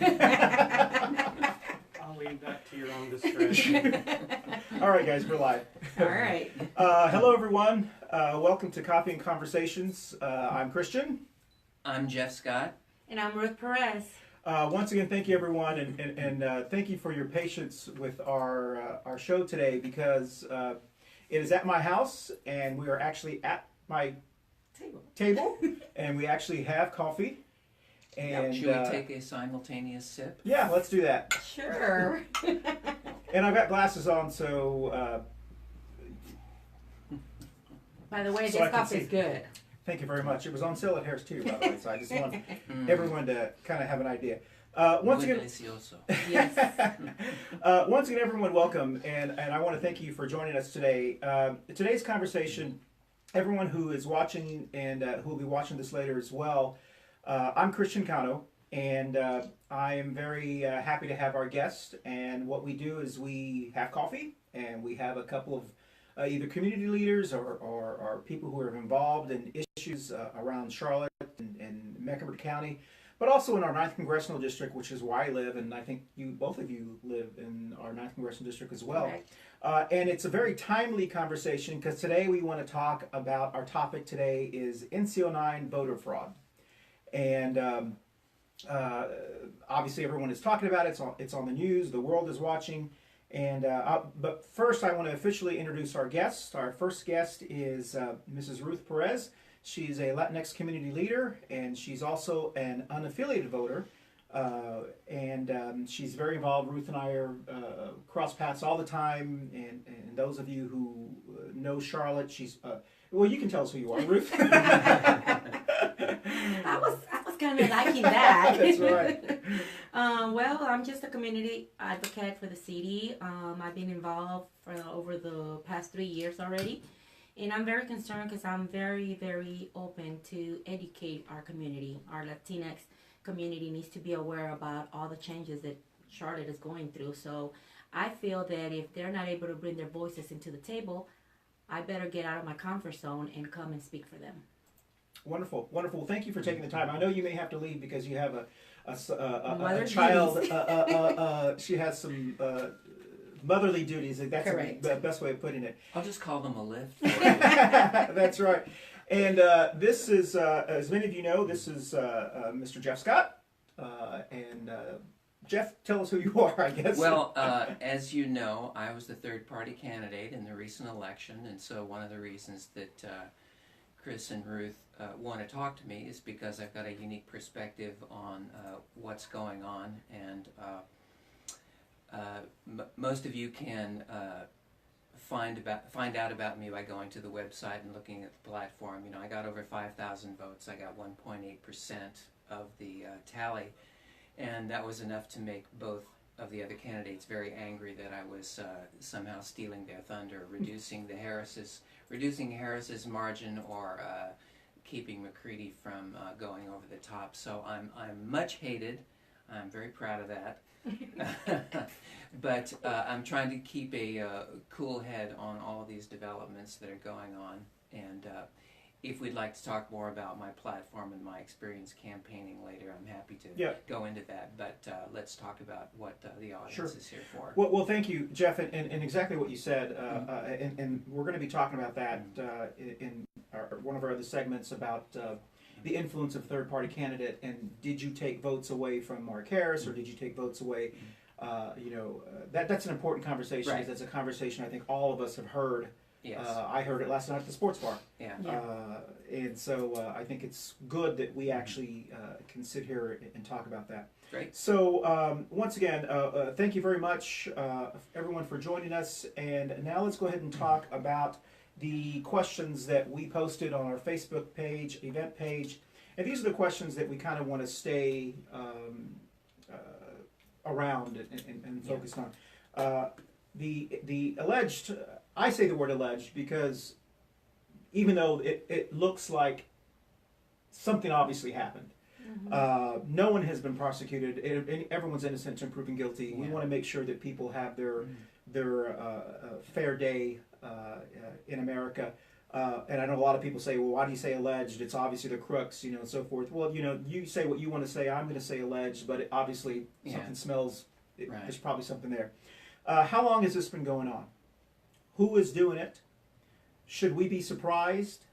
I'll leave that to your own discretion. All right, guys, we're live. All right. Hello, everyone. Welcome to Coffee and Conversations. I'm Christian. I'm Jeff Scott. And I'm Ruth Perez. Once again, thank you, everyone, and thank you for your patience with our show today, because it is at my house, and we are actually at my table and we actually have coffee. And should we take a simultaneous sip? Yeah, let's do that. Sure. And I've got glasses on, so by the way, so this coffee is good. Thank you very much. It was on sale at Harris Teeter, by the way, so I just want everyone to kind of have an idea. Once again, yes. Once again, everyone, welcome, and I want to thank you for joining us today. Today's conversation, everyone who is watching and who will be watching this later as well, I'm Christian Cano, and I am very happy to have our guest. And what we do is we have coffee, and we have a couple of either community leaders or people who are involved in issues around Charlotte and Mecklenburg County, but also in our 9th Congressional District, which is where I live, and I think both of you live in our 9th Congressional District as well. Right. And it's a very timely conversation, because today we want to talk about, our topic today is NCO9 voter fraud. And obviously everyone is talking about it, it's on the news, the world is watching. And but first, I want to officially introduce our guest. Our first guest is Mrs. Ruth Perez. She's a Latinx community leader, and she's also an unaffiliated voter. And she's very involved. Ruth and I are cross paths all the time. And those of you who know Charlotte, she's well, you can tell us who you are, Ruth. I was kind of liking that. That's right. Well, I'm just a community advocate for the city. I've been involved for over the past 3 years already. And I'm very concerned because I'm very, very open to educate our community. Our Latinx community needs to be aware about all the changes that Charlotte is going through. So I feel that if they're not able to bring their voices into the table, I better get out of my comfort zone and come and speak for them. Wonderful, wonderful. Thank you for taking the time. I know you may have to leave because you have a child. She has some motherly duties. That's the best way of putting it. I'll just call them a lift. That's right. And this is, as many of you know, this is Mr. Jeff Scott. And Jeff, tell us who you are, I guess. Well, as you know, I was the third-party candidate in the recent election, and so one of the reasons that Chris and Ruth want to talk to me is because I've got a unique perspective on what's going on, and most of you can find out about me by going to the website and looking at the platform. You know, I got over 5,000 votes. I got 1.8% of the tally, and that was enough to make both of the other candidates very angry that I was somehow stealing their thunder, reducing Harris's margin, or keeping McCready from going over the top. So I'm much hated. I'm very proud of that. But I'm trying to keep a cool head on all of these developments that are going on. And if we'd like to talk more about my platform and my experience campaigning later, I'm happy to go into that. But let's talk about what the audience is here for. Well, thank you, Jeff, and exactly what you said. And we're going to be talking about that in one of our other segments about the influence of third-party candidate, and did you take votes away from Mark Harris, or did you take votes away? That's an important conversation. Right. That's a conversation I think all of us have heard. Yes. I heard it last night at the sports bar. Yeah. And so I think it's good that we actually can sit here and talk about that. Great. So once again, thank you very much, everyone, for joining us. And now let's go ahead and talk about the questions that we posted on our Facebook page, event page. And these are the questions that we kind of want to stay around and focused on. The alleged, I say the word alleged because even though it looks like something obviously happened, no one has been prosecuted. Everyone's innocent until proven guilty. We want to make sure that people have their fair day in America. And I know a lot of people say, well, why do you say alleged? It's obviously the crooks, and so forth. Well, you say what you want to say. I'm going to say alleged, but obviously something smells. Right. There's probably something there. How long has this been going on? Who is doing it? Should we be surprised?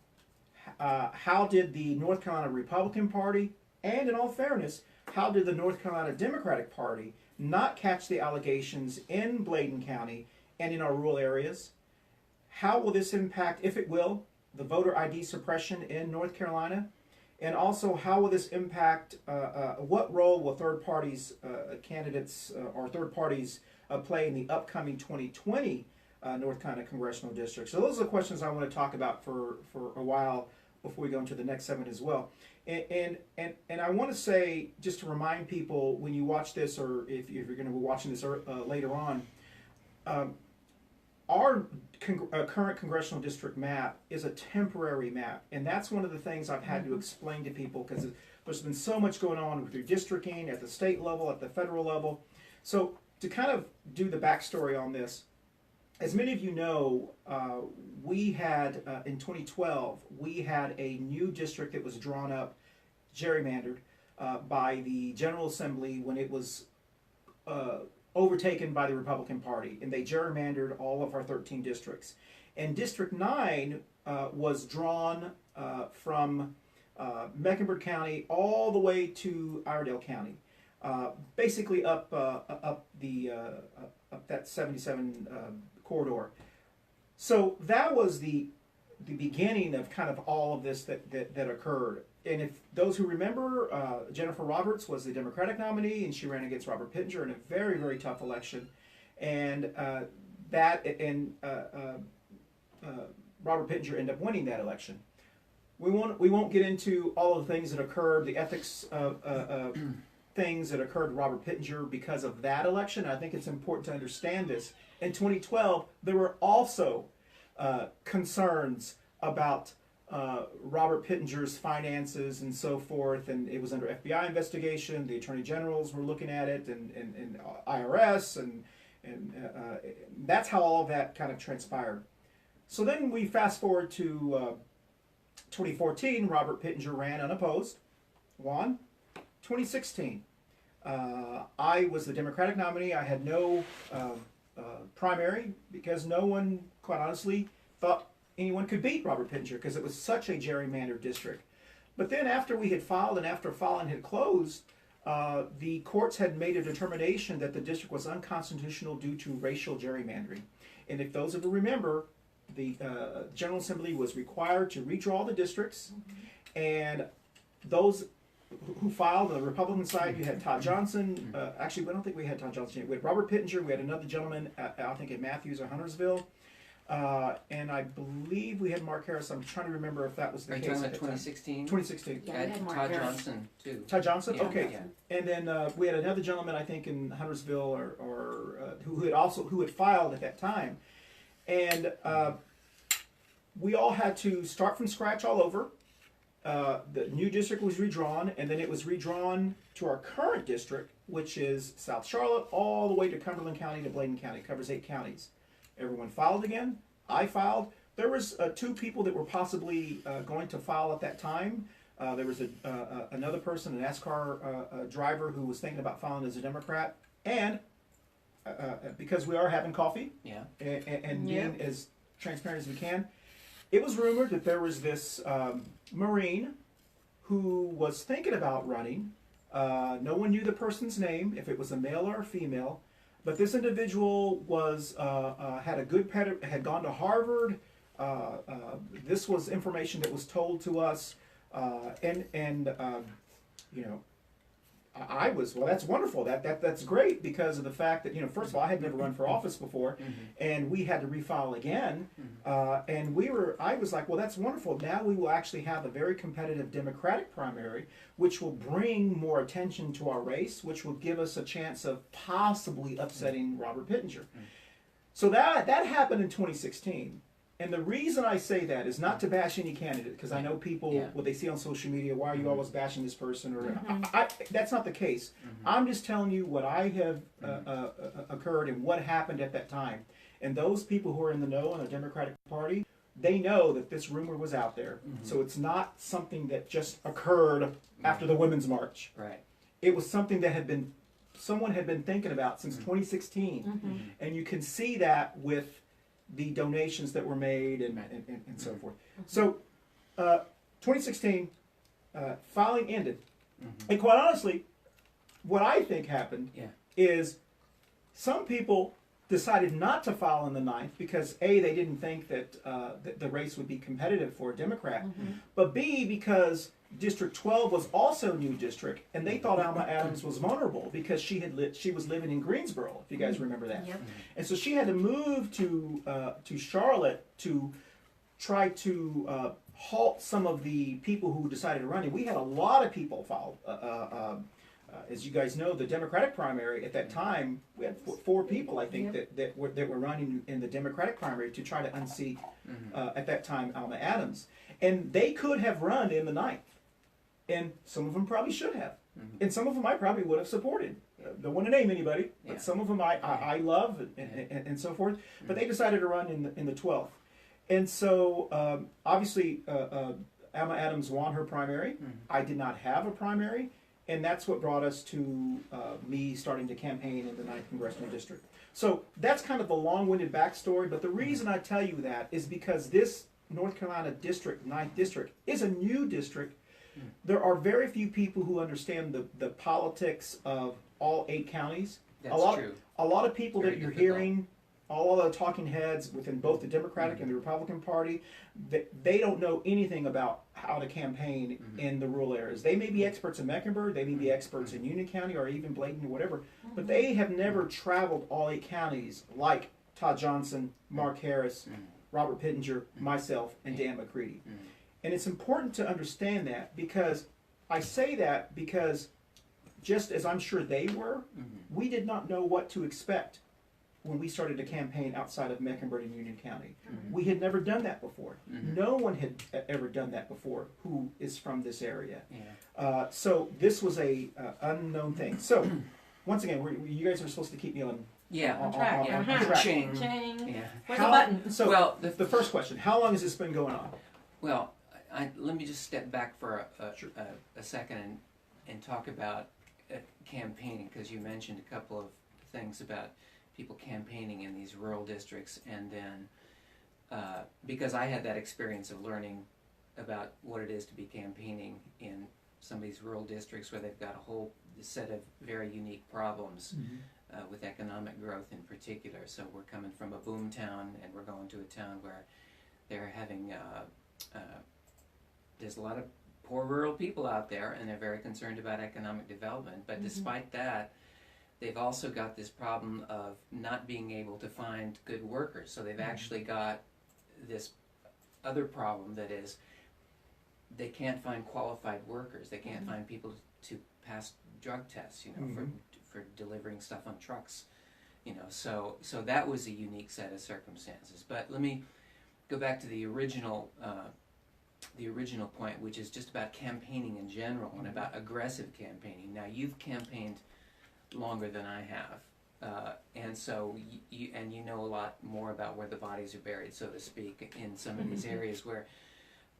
How did the North Carolina Republican Party, and in all fairness, how did the North Carolina Democratic Party not catch the allegations in Bladen County and in our rural areas? How will this impact, if it will, the voter ID suppression in North Carolina? And also, how will this impact, what role will third parties, candidates, or third parties play in the upcoming 2020 North Carolina congressional district? So those are the questions I want to talk about for a while before we go into the next segment as well. And I want to say, just to remind people, when you watch this, or if you're going to be watching this later on, our current congressional district map is a temporary map, and that's one of the things I've had to explain to people, because there's been so much going on with redistricting at the state level, at the federal level. So to kind of do the backstory on this, as many of you know, we had, in 2012, we had a new district that was drawn up, gerrymandered, by the General Assembly when it was overtaken by the Republican Party, and they gerrymandered all of our 13 districts. And District 9 was drawn from Mecklenburg County all the way to Iredell County, basically up that 77 corridor. So that was the beginning of kind of all of this that occurred. And if those who remember, Jennifer Roberts was the Democratic nominee, and she ran against Robert Pittenger in a very, very tough election. And Robert Pittenger ended up winning that election. We won't get into all of the things that occurred, the ethics things that occurred to Robert Pittenger because of that election. I think it's important to understand this. In 2012, there were also concerns about Robert Pittenger's finances and so forth, and it was under FBI investigation. The attorney generals were looking at it, and IRS, and that's how all of that kind of transpired. So then we fast forward to 2014. Robert Pittenger ran unopposed, won. 2016, I was the Democratic nominee. I had no primary, because no one, quite honestly, thought anyone could beat Robert Pittenger, because it was such a gerrymandered district. But then after we had filed, and after filing had closed, the courts had made a determination that the district was unconstitutional due to racial gerrymandering. And if those of you remember, the General Assembly was required to redraw the districts, and those who filed on the Republican side, you had Todd Johnson. Actually, I don't think we had Todd Johnson yet. We had Robert Pittenger. We had another gentleman, I think at Matthews or Huntersville. And I believe we had Mark Harris. I'm trying to remember if that was the Are you case. talking At about the time. 2016? 2016. Yeah, we had Mark Todd Harris. Johnson, too. Todd Johnson? Yeah, Okay. yeah. And then we had another gentleman, I think, in Huntersville, or who had filed at that time. And we all had to start from scratch all over. The new district was redrawn, and then it was redrawn to our current district, which is South Charlotte, all the way to Cumberland County to Bladen County. It covers 8 counties. Everyone filed again. I filed. There was 2 people that were possibly going to file at that time. There was another person, an NASCAR driver, who was thinking about filing as a Democrat. And because we are having coffee, Yeah. and being as transparent as we can, it was rumored that there was this Marine who was thinking about running. No one knew the person's name, if it was a male or a female, but this individual was had a good had gone to Harvard. This was information that was told to us, and you know, I was, well, that's wonderful. That's great, because of the fact that, first of all, I had never run for office before, and we had to refile again, and I was like, well, that's wonderful. Now we will actually have a very competitive Democratic primary, which will bring more attention to our race, which will give us a chance of possibly upsetting Robert Pittenger. So that happened in 2016. And the reason I say that is not to bash any candidate, because I know people, what they see on social media, why are you always bashing this person? Or that's not the case. I'm just telling you what I have occurred and what happened at that time. And those people who are in the know in the Democratic Party, they know that this rumor was out there. So it's not something that just occurred after the Women's March. Right. It was something that someone had been thinking about since 2016. And you can see that with the donations that were made and so forth. So 2016, filing ended. And quite honestly, what I think happened is some people decided not to file on the 9th because A, they didn't think that the race would be competitive for a Democrat, but B, because District 12 was also a new district, and they thought Alma Adams was vulnerable because she was living in Greensboro, if you guys remember that. And so she had to move to Charlotte to try to halt some of the people who decided to run. And we had a lot of people file. As you guys know, the Democratic primary at that time, we had 4 people, I think, that were running in the Democratic primary to try to unseat, at that time, Alma Adams. And they could have run in the 9th. And some of them probably should have. And some of them I probably would have supported. Don't want to name anybody, but some of them I love and so forth. But they decided to run in the 12th. And so, obviously, Alma Adams won her primary. I did not have a primary. And that's what brought us to me starting to campaign in the 9th Congressional District. So that's kind of a long-winded backstory, but the reason I tell you that is because this North Carolina district, 9th District, is a new district. There are very few people who understand the politics of all 8 counties. That's true. A lot of people Very that you're difficult. hearing, all of the talking heads within both the Democratic and the Republican Party, they don't know anything about how to campaign in the rural areas. They may be experts in Mecklenburg, they may be experts in Union County or even Bladen or whatever, but they have never traveled all 8 counties like Todd Johnson, Mark Harris, Robert Pittenger, myself, and Dan McCready. And it's important to understand that because I say that because just as I'm sure they were, we did not know what to expect when we started to campaign outside of Mecklenburg and Union County. We had never done that before. No one had ever done that before who is from this area. So this was a unknown thing. So once again, you guys are supposed to keep me on track. on track. Ching. Where's the button? So Well, the first question, how long has this been going on? Well, let me just step back for a second and talk about campaigning, because you mentioned a couple of things about people campaigning in these rural districts, and then because I had that experience of learning about what it is to be campaigning in some of these rural districts where they've got a whole set of very unique problems with economic growth in particular. So we're coming from a boom town and we're going to a town where they're having there's a lot of poor rural people out there, and they're very concerned about economic development. But despite that, they've also got this problem of not being able to find good workers. So they've actually got this other problem that is they can't find qualified workers. They can't find people to pass drug tests, for delivering stuff on trucks. So that was a unique set of circumstances. But let me go back to the original point, which is just about campaigning in general and about aggressive campaigning. Now, you've campaigned longer than I have, and so you know a lot more about where the bodies are buried, so to speak, in some of these areas where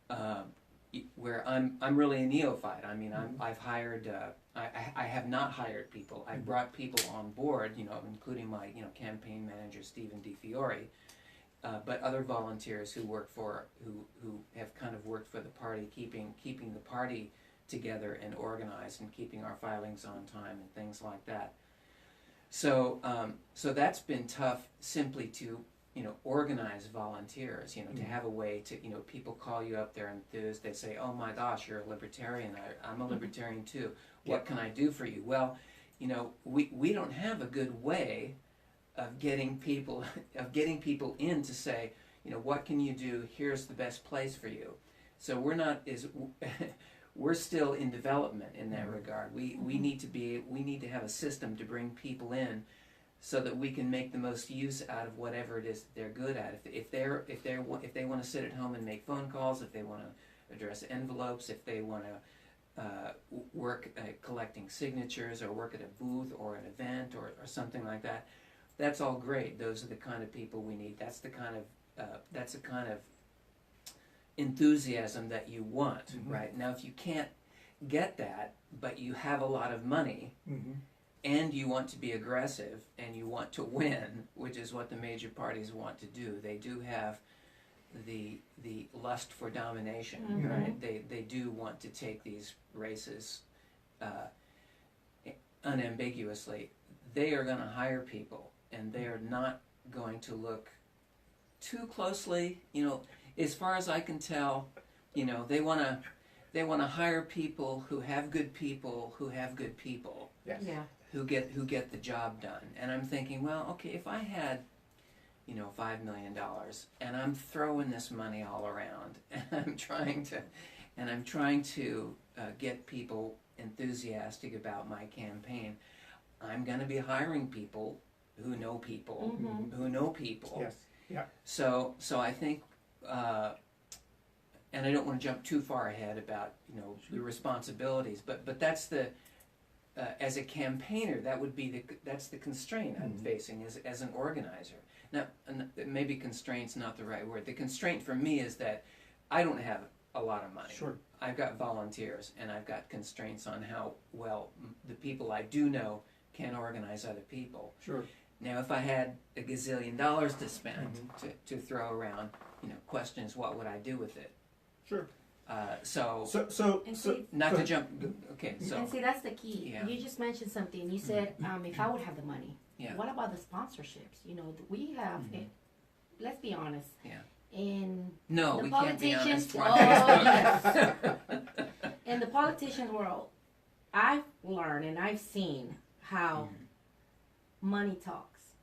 I'm really a neophyte. I mean, I've hired. I have not hired people. I brought people on board, including my campaign manager Stephen DiFiore. But other volunteers who have kind of worked for the party, keeping the party together and organized, and keeping our filings on time and things like that. So that's been tough, simply to organize volunteers. To have a way to people call you up there enthused. They say, "Oh my gosh, you're a libertarian. I'm a libertarian too. What can I do for you?" Well, we don't have a good way of getting people in to say, what can you do? Here's the best place for you. So we're still in development in that regard. We need to have a system to bring people in, so that we can make the most use out of whatever it is that they're good at. If they want to sit at home and make phone calls, if they want to address envelopes, if they want to work collecting signatures, or work at a booth or an event or something like that. That's all great. Those are the kind of people we need. That's the kind of enthusiasm that you want, Mhm. right? Now, if you can't get that, but you have a lot of money, Mm-hmm. and you want to be aggressive, and you want to win, which is what the major parties want to do. They do have the lust for domination, Mhm. right? They do want to take these races unambiguously. They are going to hire people, and they are not going to look too closely. You know, as far as I can tell, you know, they want to hire people who have good people who have good people Yes. Yeah. who get the job done. And I'm thinking, well, okay, if I had, you know, $5 million and I'm throwing this money all around and I'm trying to get people enthusiastic about my campaign, I'm going to be hiring people who know people Mhm. who know people. Yes. Yeah. So I think, and I don't want to jump too far ahead about, you know, the responsibilities, but that's the as a campaigner, that would be that's the constraint I'm Mhm. facing as an organizer. Now, maybe constraint's not the right word. The constraint for me is that I don't have a lot of money. Sure. I've got volunteers, and I've got constraints on how well the people I do know can organize other people. Sure. Now, if I had $1 gazillion to spend Mhm. to throw around, you know, question is what would I do with it? Sure. So And So see, not go to ahead. jump. Okay, so and see, that's the key. Yeah. You just mentioned something. You said, if I would have the money, yeah, what about the sponsorships? You know, we have, Mhm. let's be honest. Yeah. In no, the we can't be honest. politicians, for oh, Facebook. in the politician world, I've learned and I've seen how money talks.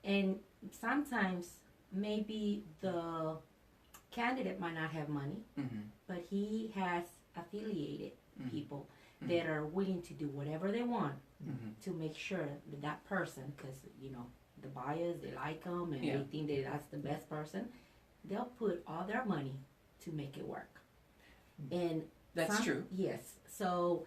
And sometimes maybe the candidate might not have money, Mhm, but he has affiliated mhm, people mhm, that are willing to do whatever they want mhm. to make sure that that person, because you know the buyers, they like them and Yeah. they think that that's the best person, they'll put all their money to make it work. And That's true. Yes. So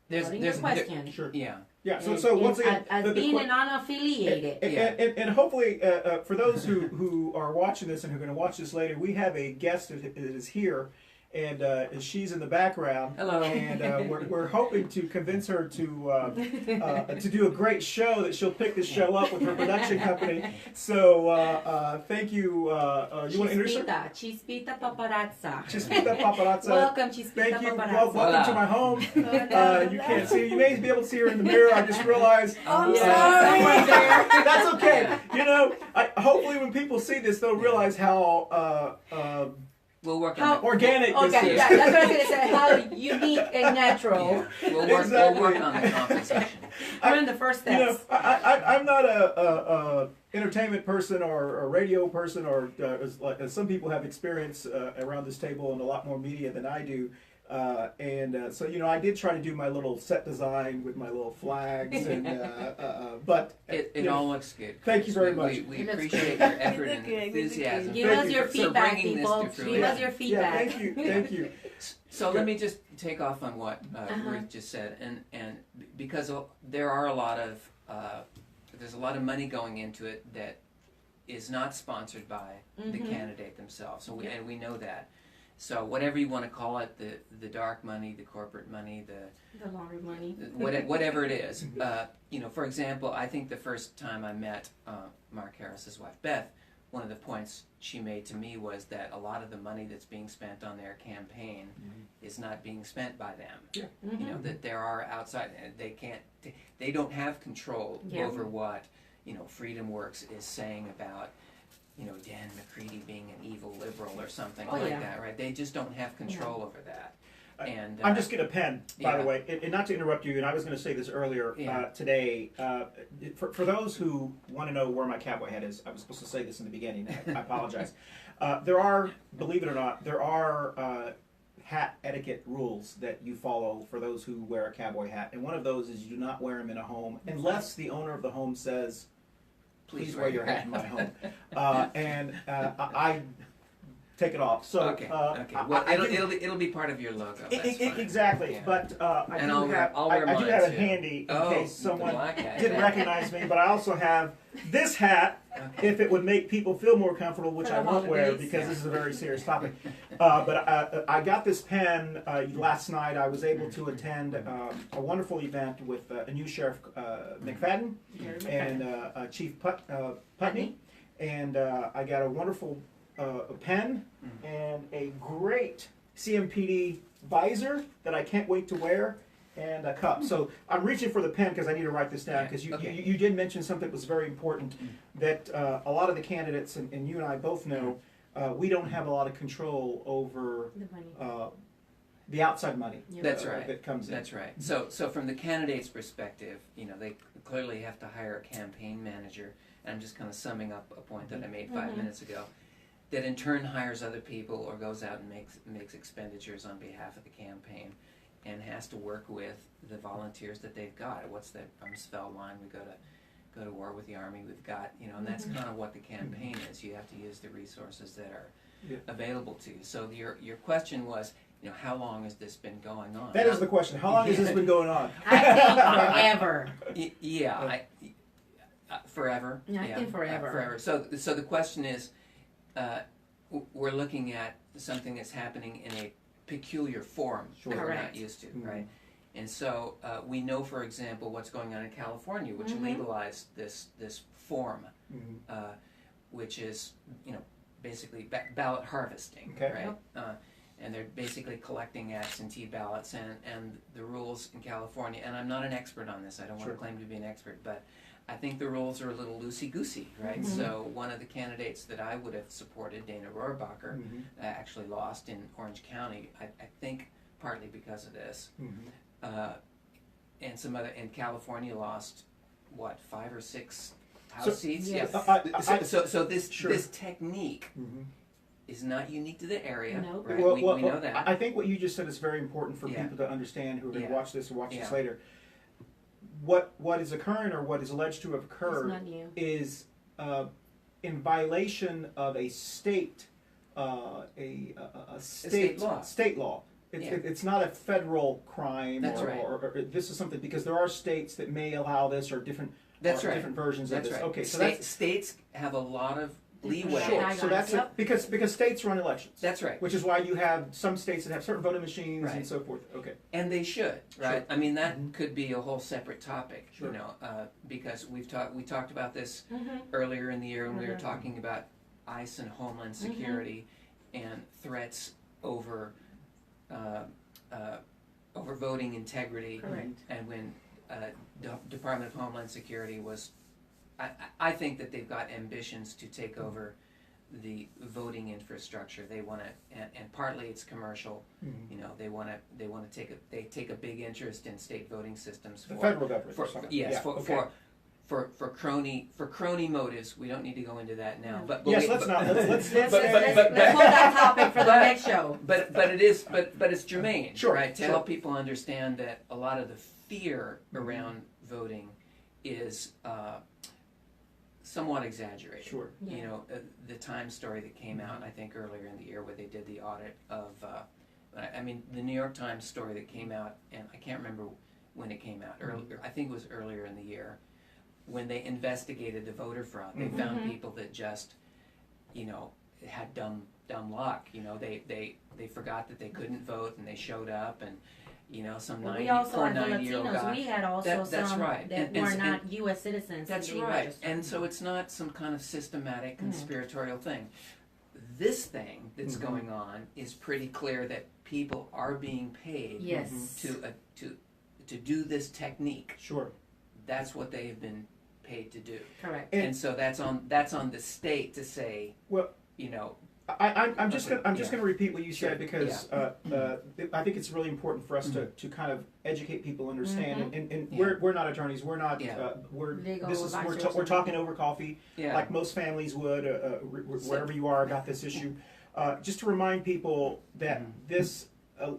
There's regarding your question, Sure. yeah. Yeah. So and- so once and again, as the being que- an unaffiliated, and hopefully for those who are watching this and who are going to watch this later, we have a guest that is here, and she's in the background. Hello. And we're hoping to convince her to do a great show, that she'll pick this show up with her production company. So thank you. You want to introduce her? Chispita Paparazza. Chispita Paparazza. Welcome, Chispita Thank you. Paparazza. Welcome to my home. You can't see. You may be able to see her in the mirror. I just realized. I'm Yeah. sorry. That's okay. You know, hopefully when people see this, they'll realize how We'll work How- on organic this Okay, is. yeah, that's what I was gonna say. How unique and it. natural. Yeah. We'll Exactly. work on the compensation. We're in the first You know, steps. I'm not a entertainment person or a radio person, or as some people have experience around this table and a lot more media than I do. So you know, I did try to do my little set design with my little flags, and but It you know, all looks good. Thank you very much. We It looks appreciate good. your effort You and look good, you look enthusiasm. good. Give Thank us you your for feedback, bringing this people. to Give fruition. us your yeah, feedback. thank you, thank you. So let me just take off on what Uh-huh. Ruth just said, and because there are a lot of there's a lot of money going into it that is not sponsored by the Mhm. candidate themselves. So Yeah. and we know that. So whatever you want to call it, the dark money, the corporate money, The laundry money. whatever it is. You know, for example, I think the first time I met Mark Harris's wife Beth, one of the points she made to me was that a lot of the money that's being spent on their campaign is not being spent by them. Mhm. You know, that there are outside, they don't have control Yeah. over what, you know, Freedom Works is saying about, you know, Dan McCready being an evil liberal or something Oh, like yeah. that, right? They just don't have control over that. And I'm just getting a pen, by the yeah. way, and not to interrupt you. And I was going to say this earlier Yeah. today. For those who want to know where my cowboy hat is, I was supposed to say this in the beginning. I apologize. There are, believe it or not, there are hat etiquette rules that you follow for those who wear a cowboy hat, and one of those is you do not wear them in a home unless the owner of the home says, "Please wear your hat in my home." take it off. So Okay. Okay. Well, it'll be part of your logo. That's fine. Exactly. Yeah. But I And do I'll have wear I do mine have it too. handy in Oh, case the someone black hat. didn't recognize me. But I also have this hat. Okay. If it would make people feel more comfortable, which For I the won't wear holidays. because Yeah. this is a very serious topic. But I got this pen last night. I was able to attend a wonderful event with a new Sheriff McFadden and Chief Putney. And I got a wonderful pen and a great CMPD visor that I can't wait to wear, and a cup. So I'm reaching for the pen because I need to write this down, because you did mention something that was very important, that a lot of the candidates, and you and I both know, we don't have a lot of control over The money. the outside money. Yeah. That's right. That comes in. That's right. So from the candidate's perspective, they clearly have to hire a campaign manager. And I'm just kind of summing up a point that I made 5 minutes ago, that in turn hires other people or goes out and makes expenditures on behalf of the campaign, and has to work with the volunteers that they've got. What's that Rumsfeld line? We go to war with the army. We've got, and that's kind of what the campaign is. You have to use the resources that are available to you. So your question was, how long has this been going on? That is the question. How long has this been going on? I think forever. Yeah, forever. Yeah, I think forever. Forever. So the question is, we're looking at something that's happening in a peculiar form Sure. that we're not Correct. used to, right? And so we know, for example, what's going on in California, which legalized this form, which is basically ballot harvesting, Okay. right? And they're basically collecting absentee ballots, and the rules in California, and I'm not an expert on this, I don't want Sure. to claim to be an expert, but I think the rules are a little loosey-goosey, right? So one of the candidates that I would have supported, Dana Rohrabacher, actually lost in Orange County, I think partly because of this. And California lost, 5 or 6 House seats? yes. So this Sure. this technique is not unique to the area, Nope. right? Well, we know that. I think what you just said is very important for Yeah. people to understand who are going to Yeah. watch this or watch this Yeah. later. What is occurring, or what is alleged to have It's occurred, not new. is in violation of a state, a state law. State law. Yeah. It's not a federal crime, That's or, right. or this is something, because there are states that may allow this, or different That's right. different versions That's of this. right. Okay, so States have a lot of leeway. Sure. so that's Yep. because states run elections. That's right. Which is why you have some states that have certain voting machines and Right. so forth. Okay. And they should, right? Sure. I mean, that could be a whole separate topic, Sure. because we talked about this Mm-hmm. earlier in the year when we were talking about ICE and Homeland Security and threats over voting integrity. Correct. And when Department of Homeland Security was, I think that they've got ambitions to take over the voting infrastructure. They want to, and partly it's commercial. They want to take a big interest in state voting systems. The federal government. For, or something. yes, Yeah, for, okay. for crony motives. We don't need to go into that now. No. But Yes, we- let's not. Let's Let's but- hold that topic for the next show. But it's germane, Sure, right? To sure. help people understand that a lot of the fear around voting is somewhat exaggerated. Sure. Yeah. The Times story that came out, I think earlier in the year, where they did the audit of, the New York Times story that came out, and I can't remember when it came out. Earlier, I think it was earlier in the year, when they investigated the voter fraud. They found people that just, had dumb luck. They forgot that they couldn't vote, and they showed up, and some Well, we also had the 90-year-old Latinos. guy. We had also That's some right. that And- were and- not U.S. citizens. That's to be right. registered. And so it's not some kind of systematic conspiratorial thing. This thing that's going on is pretty clear that people are being paid Yes. to do this technique. Sure. That's what they have been paid to do. Correct. And so that's on the state to say, Well, I'm just going to repeat what you Sure. said, because I think it's really important for us to kind of educate people, understand, and Yeah. we're not attorneys, we're not Yeah. Legal we're advisors. we're talking over coffee, yeah, like most families would, wherever you are about this issue. Just to remind people that this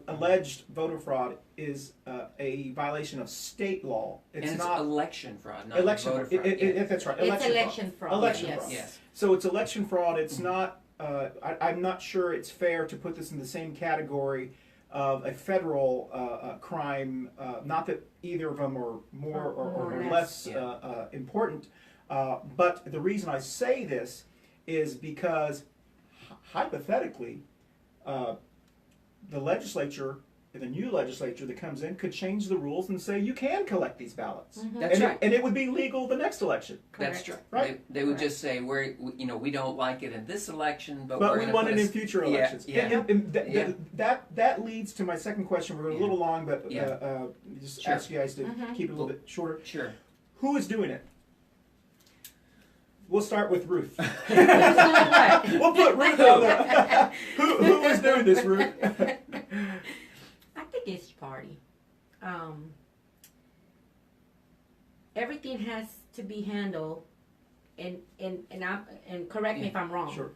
alleged voter fraud is a violation of state law. It's and it's not election fraud, not election voter fraud. fraud. Yeah. That's right. It's election fraud. Election yes. fraud. Yes. So it's election fraud. It's not I'm not sure it's fair to put this in the same category of a federal crime. Not that either of them are more or less important, but the reason I say this is because hypothetically, the legislature, the new legislature that comes in, could change the rules and say you can collect these ballots. That's right. And it would be legal the next election. That's true. Right. They would just say we don't like it in this election, but we we're want it in future elections. Yeah. That leads to my second question. We're going a little long, but just Sure. ask you guys to keep it a little bit shorter. Sure. Who is doing it? We'll start with Ruth. Who's doing what? We'll put Ruth on the. Who is doing this, Ruth? I think it's party. Everything has to be handled, and correct me if I'm wrong. Sure.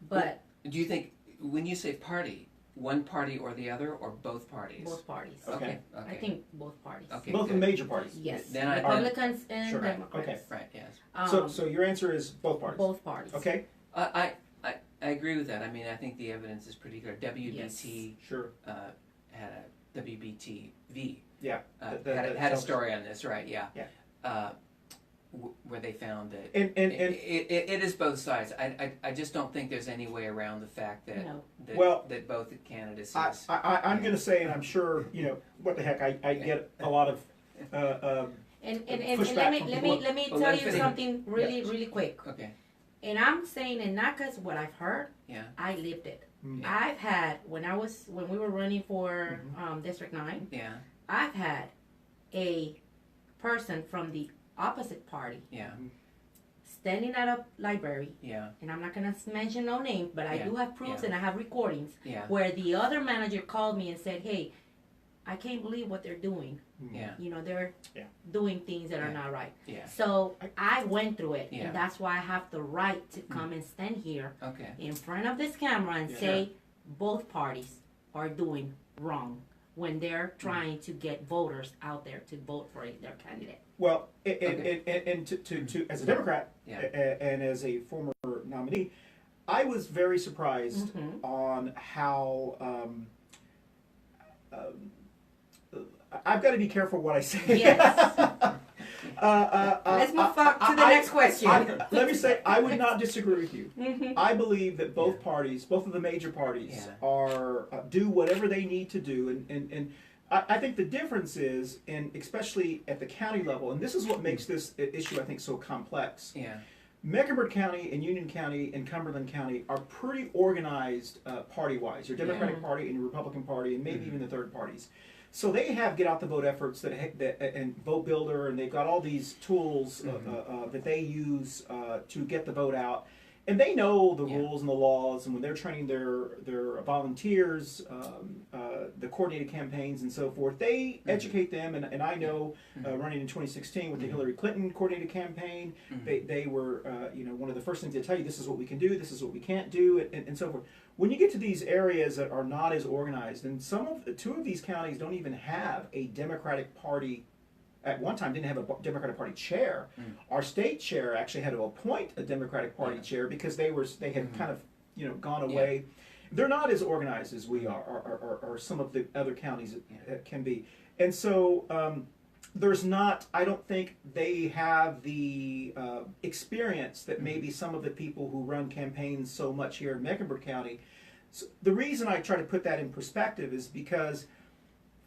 But Do you think when you say party, one party or the other, or both parties? both parties. Okay. I think both parties. Okay. Both the good. major parties. Yes. Then I- Republicans and Sure. Democrats. Okay. Right. Yes. So your answer is both parties. Both parties. Okay. I agree with that. I mean, I think the evidence is pretty clear. WBT Sure. had a WBTV. Yeah. Had a story on this, right? Yeah. Yeah. Where they found that And it is both sides. I just don't think there's any way around the fact that No. that both the candidates. I'm going to say, and I'm sure what the heck, I get a lot of. And Pushback let me from let people. me let me Well, tell let you me finish. something really quick. Okay. And I'm saying it not because what I've heard. Yeah. I lived it. Mm. I've had when we were running for District 9. Yeah. I've had a person from the opposite party Yeah. standing at a library, Yeah. and I'm not gonna mention no names, but I Yeah. do have proofs Yeah. and I have recordings Yeah. where the other manager called me and said, "Hey, I can't believe what they're doing. Yeah. You know, they're Yeah. doing things that are Yeah. not right." Yeah. So I went through it, Yeah. and that's why I have the right to come and stand here Okay. in front of this camera and Yeah. say both parties are doing wrong when they're trying to get voters out there to vote for their candidate. Well, and to as a Democrat Yeah. and as a former nominee, I was very surprised Mhm. on how. I've got to be careful what I say. Yes. Let's move on to the next question. Let me say, I would not disagree with you. Mhm. I believe that both parties, both of the major parties, are do whatever they need to do, and I think the difference is, and especially at the county level, and this is what makes this issue, I think, so complex. Yeah. Mecklenburg County and Union County and Cumberland County are pretty organized party-wise. Your Democratic Party and your Republican Party, and maybe even the third parties. So they have get out the vote efforts that and Vote Builder, and they've got all these tools that they use to get the vote out. And they know the rules and the laws, and when they're training their volunteers, the coordinated campaigns and so forth, they educate them. And I know running in 2016 with the Hillary Clinton coordinated campaign, they were one of the first things they tell you, this is what we can do, this is what we can't do, and so forth. When you get to these areas that are not as organized, and two of these counties don't even have a Democratic Party. At one time, didn't have a Democratic Party chair. Our state chair actually had to appoint a Democratic Party chair because they had kind of gone away. They're not as organized as we are, or some of the other counties can be. And so there's not. I don't think they have the experience that maybe some of the people who run campaigns so much here in Mecklenburg County. So the reason I try to put that in perspective is because,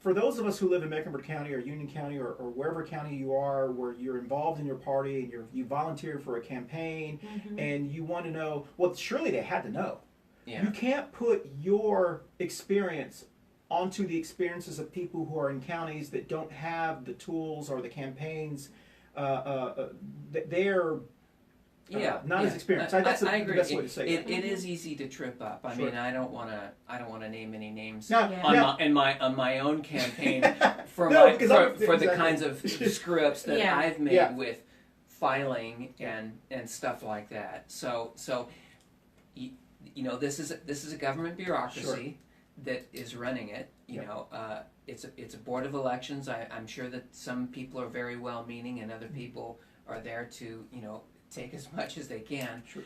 for those of us who live in Mecklenburg County or Union County or wherever county you are, where you're involved in your party and you volunteer for a campaign and you want to know, well, surely they had to know. Yeah. You can't put your experience onto the experiences of people who are in counties that don't have the tools or the campaigns. They're not as experienced. That's I the agree. best way to say it. It is easy to trip up. I mean, I don't want to name any names Now, on my own campaign for exactly. the kinds of screw ups that I've made with filing and stuff like that. So this is a government bureaucracy that is running it. It's a board of elections. I'm sure that some people are very well meaning and other people are there to take as much as they can. Sure.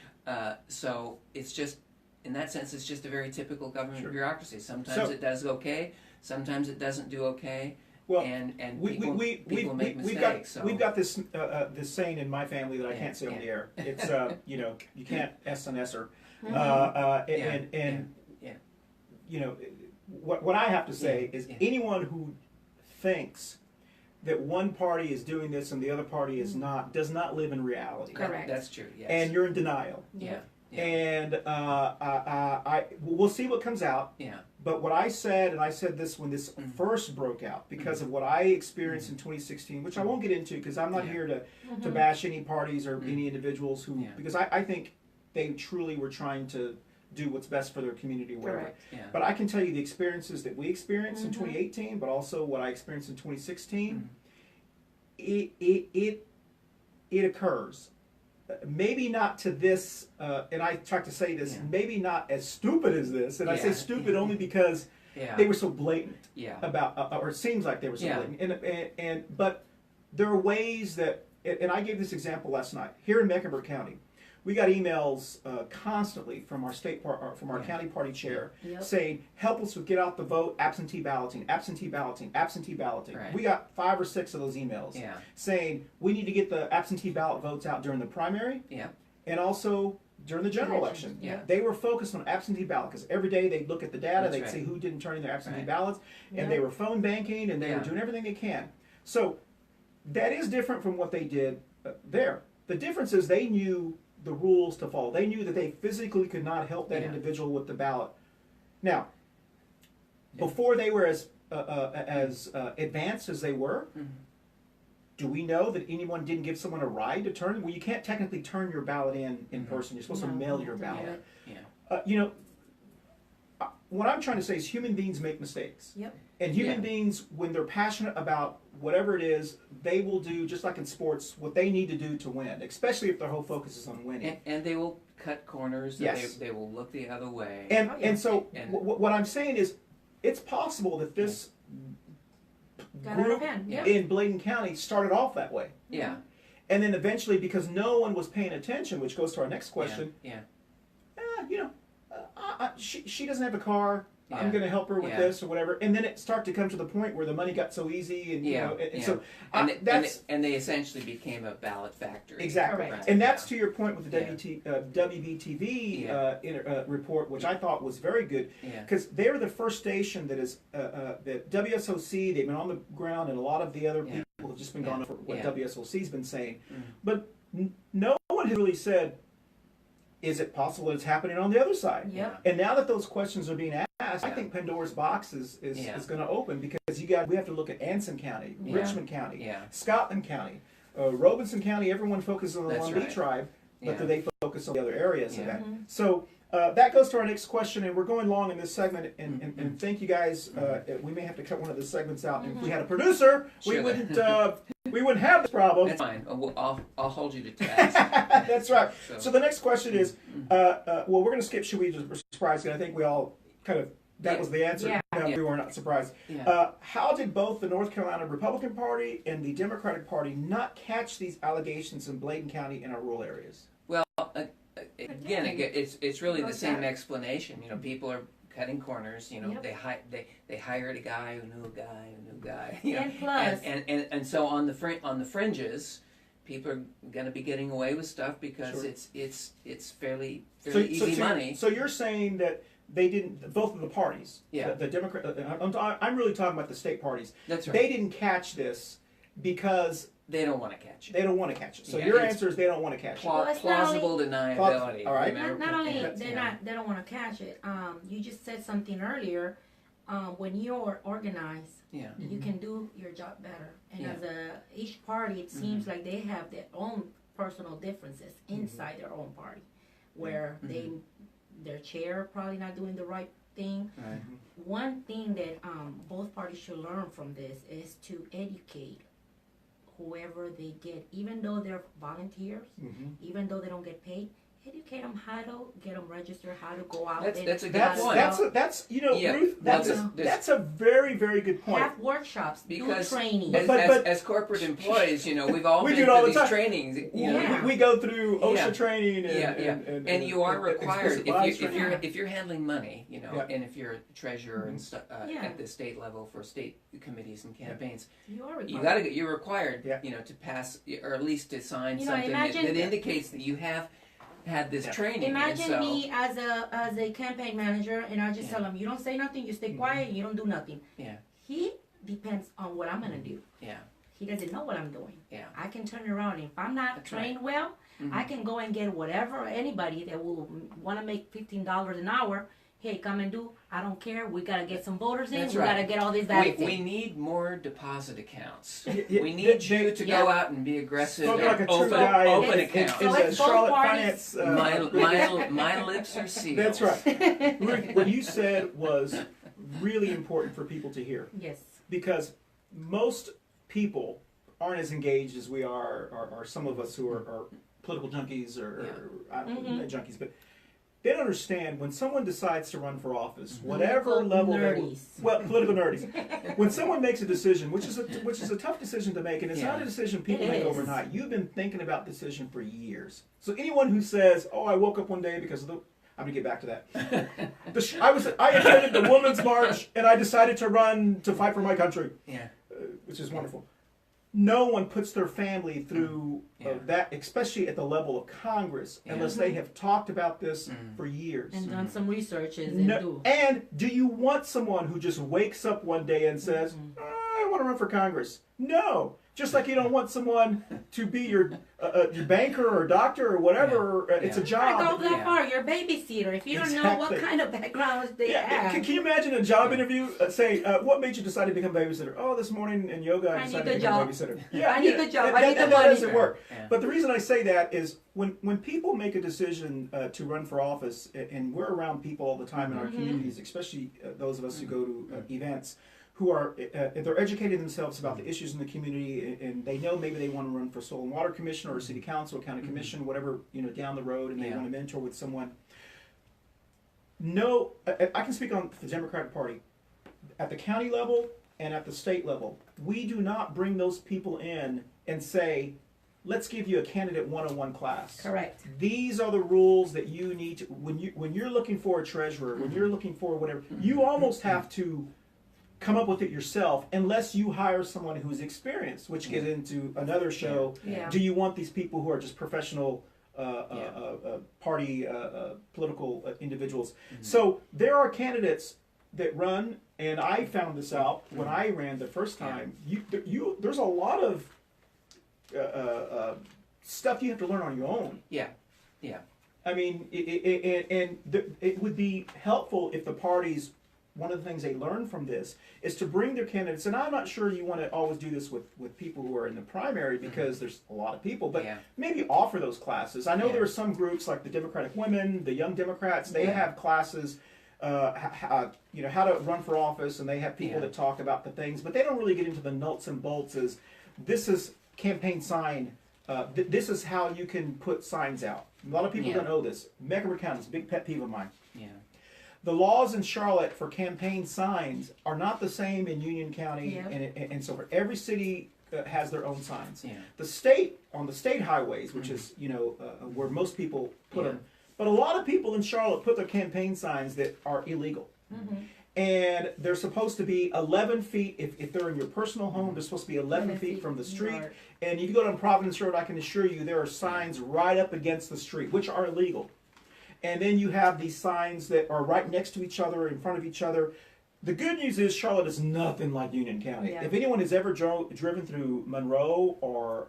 So it's just in that sense, it's just a very typical government Sure. bureaucracy. Sometimes So- it does okay, sometimes it doesn't do okay, Well, and we people make we've mistakes. got we've got this this saying in my family that I Yeah, can't say on yeah. the air. It's you know, you can't S and S her. Mhm. And yeah. you know, what I have to say is yeah. anyone who thinks that one party is doing this and the other party is not does not live in reality. Correct. That's true. Yes. And you're in denial. yeah. Yeah. And we'll see what comes out. Yeah. But what I said, and I said this when this Mhm. first broke out, because of what I experienced in 2016, which I won't get into because I'm not Yeah. here to Mhm. bash any parties or Mhm. any individuals who, Yeah. because I think they truly were trying to do what's best for their community or whatever. Correct. Yeah. But I can tell you the experiences that we experienced in Mhm. 2018, but also what I experienced in 2016, Mhm. it occurs. Maybe not to this, and I try to say this, Yeah. maybe not as stupid as this, and I say Yeah. stupid only because Yeah. they were so blatant Yeah. about, or it seems like they were so Yeah. blatant. And but there are ways that, and I gave this example last night here in Mecklenburg County. We got emails constantly from our from our Yeah. county party chair Yep. saying, "Help us with get out the vote, absentee balloting, absentee balloting, absentee balloting." Right. We got 5 or 6 of those emails Yeah. saying we need to get the absentee ballot votes out during the primary Yeah. and also during the general election. Elections, yeah. They were focused on absentee ballot because every day they'd look at the data, That's they'd right. see who didn't turn in their absentee Right. ballots, and they Yeah. were phone banking and they were Yeah. doing everything they can. So that is different from what they did there. The difference is they knew the rules to follow. They knew that they physically could not help that Yeah. individual with the ballot. Now, Yeah. before they were as advanced as they were, Mhm. do we know that anyone didn't give someone a ride to turn? Well, you can't technically turn your ballot in Mhm. person. You're supposed to No, mail you your have to mail ballot. it. Yeah. You know, what I'm trying to say is human beings make mistakes. Yep. And human Yeah. beings, when they're passionate about whatever it is, they will do, just like in sports, what they need to do to win, especially if their whole focus is on winning. And they will cut corners. And Yes. they will look the other way. And, Oh, yeah. and so And- what I'm saying is, it's possible that this Got out of group hand. Yep. in Bladen County started off that way. yeah. And then eventually, because no one was paying attention, which goes to our next question, Yeah. you know, she doesn't have a car. I'm Yeah. going to help her with Yeah. this or whatever. And then it started to come to the point where the money got so easy, and you Yeah. know, and Yeah. so And that's and they essentially became a ballot factory. exactly. Correct. And that's Yeah. to your point with the Yeah. WBTV Yeah. report, which I thought was very good, Yeah. because they were the first station that is that WSOC. They've been on the ground, and a lot of the other Yeah. people have just been Yeah. gone over what Yeah. WSOC's been saying. Mhm. But no one has really said, is it possible that it's happening on the other side? Yep. And now that those questions are being asked, I Yeah. think Pandora's box is Yeah. going to open, because we have to look at Anson County, Yeah. Richmond County, Yeah. Scotland County, Robinson County. Everyone focuses on the That's 1B right. tribe, but Yeah. do they focus on the other areas of Yeah. that? Mhm. So that goes to our next question, and we're going long in this segment. And Mm-hmm. and thank you guys. We may have to cut one of the segments out. And if we had a producer, we Sure. wouldn't have this problem. That's fine. I'll hold you to task. That's right. So- So the next question is, well, we're going to skip should we just surprise? And I think we all kind of, that Yeah. was the answer. Yeah. No, Yeah. we were not surprised. Yeah. How did both the North Carolina Republican Party and the Democratic Party not catch these allegations in Bladen County in our rural areas? Well, again, it's really the Goes same back. explanation. You know, people are cutting corners. You know, Yep. they hired a guy who knew a guy who knew a guy. You know, And plus- and so on the fringes, people are going to be getting away with stuff because Sure. it's fairly easy money. So you're saying that they didn't, both of the parties, Yeah. the Democrat, I'm really talking about the state parties. That's right. They didn't catch this because They don't want to catch it. they don't want to catch it. So Yeah, your it's answer is they don't want to catch it. Well, it's not Plausible deniability. All right. Remember? Not only That's- they don't want to catch it. You just said something earlier. When you're organized, Yeah. you can do your job better. And Yeah. as each party, it seems like they have their own personal differences inside their own party, where their chair probably not doing the right thing. Right. One thing that both parties should learn from this is to educate whoever they get, even though they're volunteers, Mhm. even though they don't get paid, educate them how to get them registered, how to go out. That's a good That's point. that's you know, Yeah, Ruth. well, That's a very very good point. Have workshops, Because do training. as corporate employees, you know, we've all We been do it all through the these time. trainings. You know, Yeah. We go through OSHA Yeah. training and you are required explicit training. if you're handling money, you know, Yeah. and if you're a treasurer and stuff Yeah. at the state level for state committees and campaigns, You are required. you're required, Yeah. you know, to pass or at least to sign You know, something imagine- that indicates that you have had this Yeah. training. Imagine and so, me as a campaign manager, and I just Yeah. tell him, you don't say nothing, you stay quiet, you don't do nothing. Yeah. He depends on what I'm gonna do. Yeah. He doesn't know what I'm doing. Yeah. I can turn it around. If I'm not That's trained well, Mhm. I can go and get whatever anybody that will want to make $15 an hour. Hey, come and do. I don't care. We gotta get some voters in. That's We right. gotta get all these ballots we in. need more deposit accounts. Yeah, We need you to Yeah. go out and be aggressive Spoken and like a true open, guy open It's- accounts. So it's both Charlotte parties. Finance. My lips are sealed. That's right. Ruth, what you said was really important for people to hear Yes. because most people aren't as engaged as we are some of us who are political junkies or I don't know, not junkies, but they don't understand when someone decides to run for office, whatever Political level nerdies. political nerdies. When someone makes a decision, which is a tough decision to make, and it's Yeah. not a decision people It make is. overnight. You've been thinking about the decision for years. So anyone who says, "Oh, I woke up one day because of the," I'm gonna get back to that. I attended the Women's March and I decided to run to fight for my country, Yeah. which is wonderful. No one puts their family through Yeah. that, especially at the level of Congress, Yeah. unless they have talked about this Mm. for years. And done some researches and No, do. and do you want someone who just wakes up one day and says, I want to run for Congress? No. Just like you don't want someone to be your banker or doctor or whatever. It's a I job. go that Yeah. far. You're a babysitter. If you don't know what Exactly. kind of backgrounds they Yeah, have. can you imagine a job interview? Say, what made you decide to become a babysitter? Oh, this morning in yoga, I I decided need to the become a job. babysitter. Yeah, I need the job. I need the that money. doesn't work. Yeah. But the reason I say that is when people make a decision to run for office, and we're around people all the time in our communities, especially those of us who go to events, who are they're educating themselves about the issues in the community, and they know maybe they want to run for soil and water commission or city council, county commission, whatever down the road, and they Yeah. want to mentor with someone. No, I can speak on the Democratic Party. At the county level and at the state level, we do not bring those people in and say, let's give you a candidate 101 class. Correct. These are the rules that you need to, when you're looking for a treasurer, when you're looking for whatever, you almost have to come up with it yourself unless you hire someone who's experienced, which gets into another show. Yeah. Do you want these people who are just professional party political individuals? So there are candidates that run, and I found this out when I ran the first time. There's a lot of stuff you have to learn on your own. Yeah. Yeah. I mean, it would be helpful if the parties, one of the things they learn from this is to bring their candidates, and I'm not sure you want to always do this with people who are in the primary because there's a lot of people, but Yeah. maybe offer those classes. I know Yeah. there are some groups like the Democratic Women, the Young Democrats, they Yeah. have classes, how to run for office, and they have people Yeah. that talk about the things, but they don't really get into the nuts and bolts as this is campaign sign. This is how you can put signs out. A lot of people Yeah. don't know this. Mecklenburg County is a big pet peeve of mine. Yeah. The laws in Charlotte for campaign signs are not the same in Union County Yeah. and so forth. Every city has their own signs. Yeah. The state, on the state highways, which is where most people put Yeah. them, but a lot of people in Charlotte put their campaign signs that are illegal. And they're supposed to be 11 feet, if they're in your personal home, they're supposed to be 11 feet from the street. yard. And if you go down Providence Road, I can assure you there are signs right up against the street, which are illegal. And then you have these signs that are right next to each other, in front of each other. The good news is Charlotte is nothing like Union County. Yeah. If anyone has ever driven through Monroe or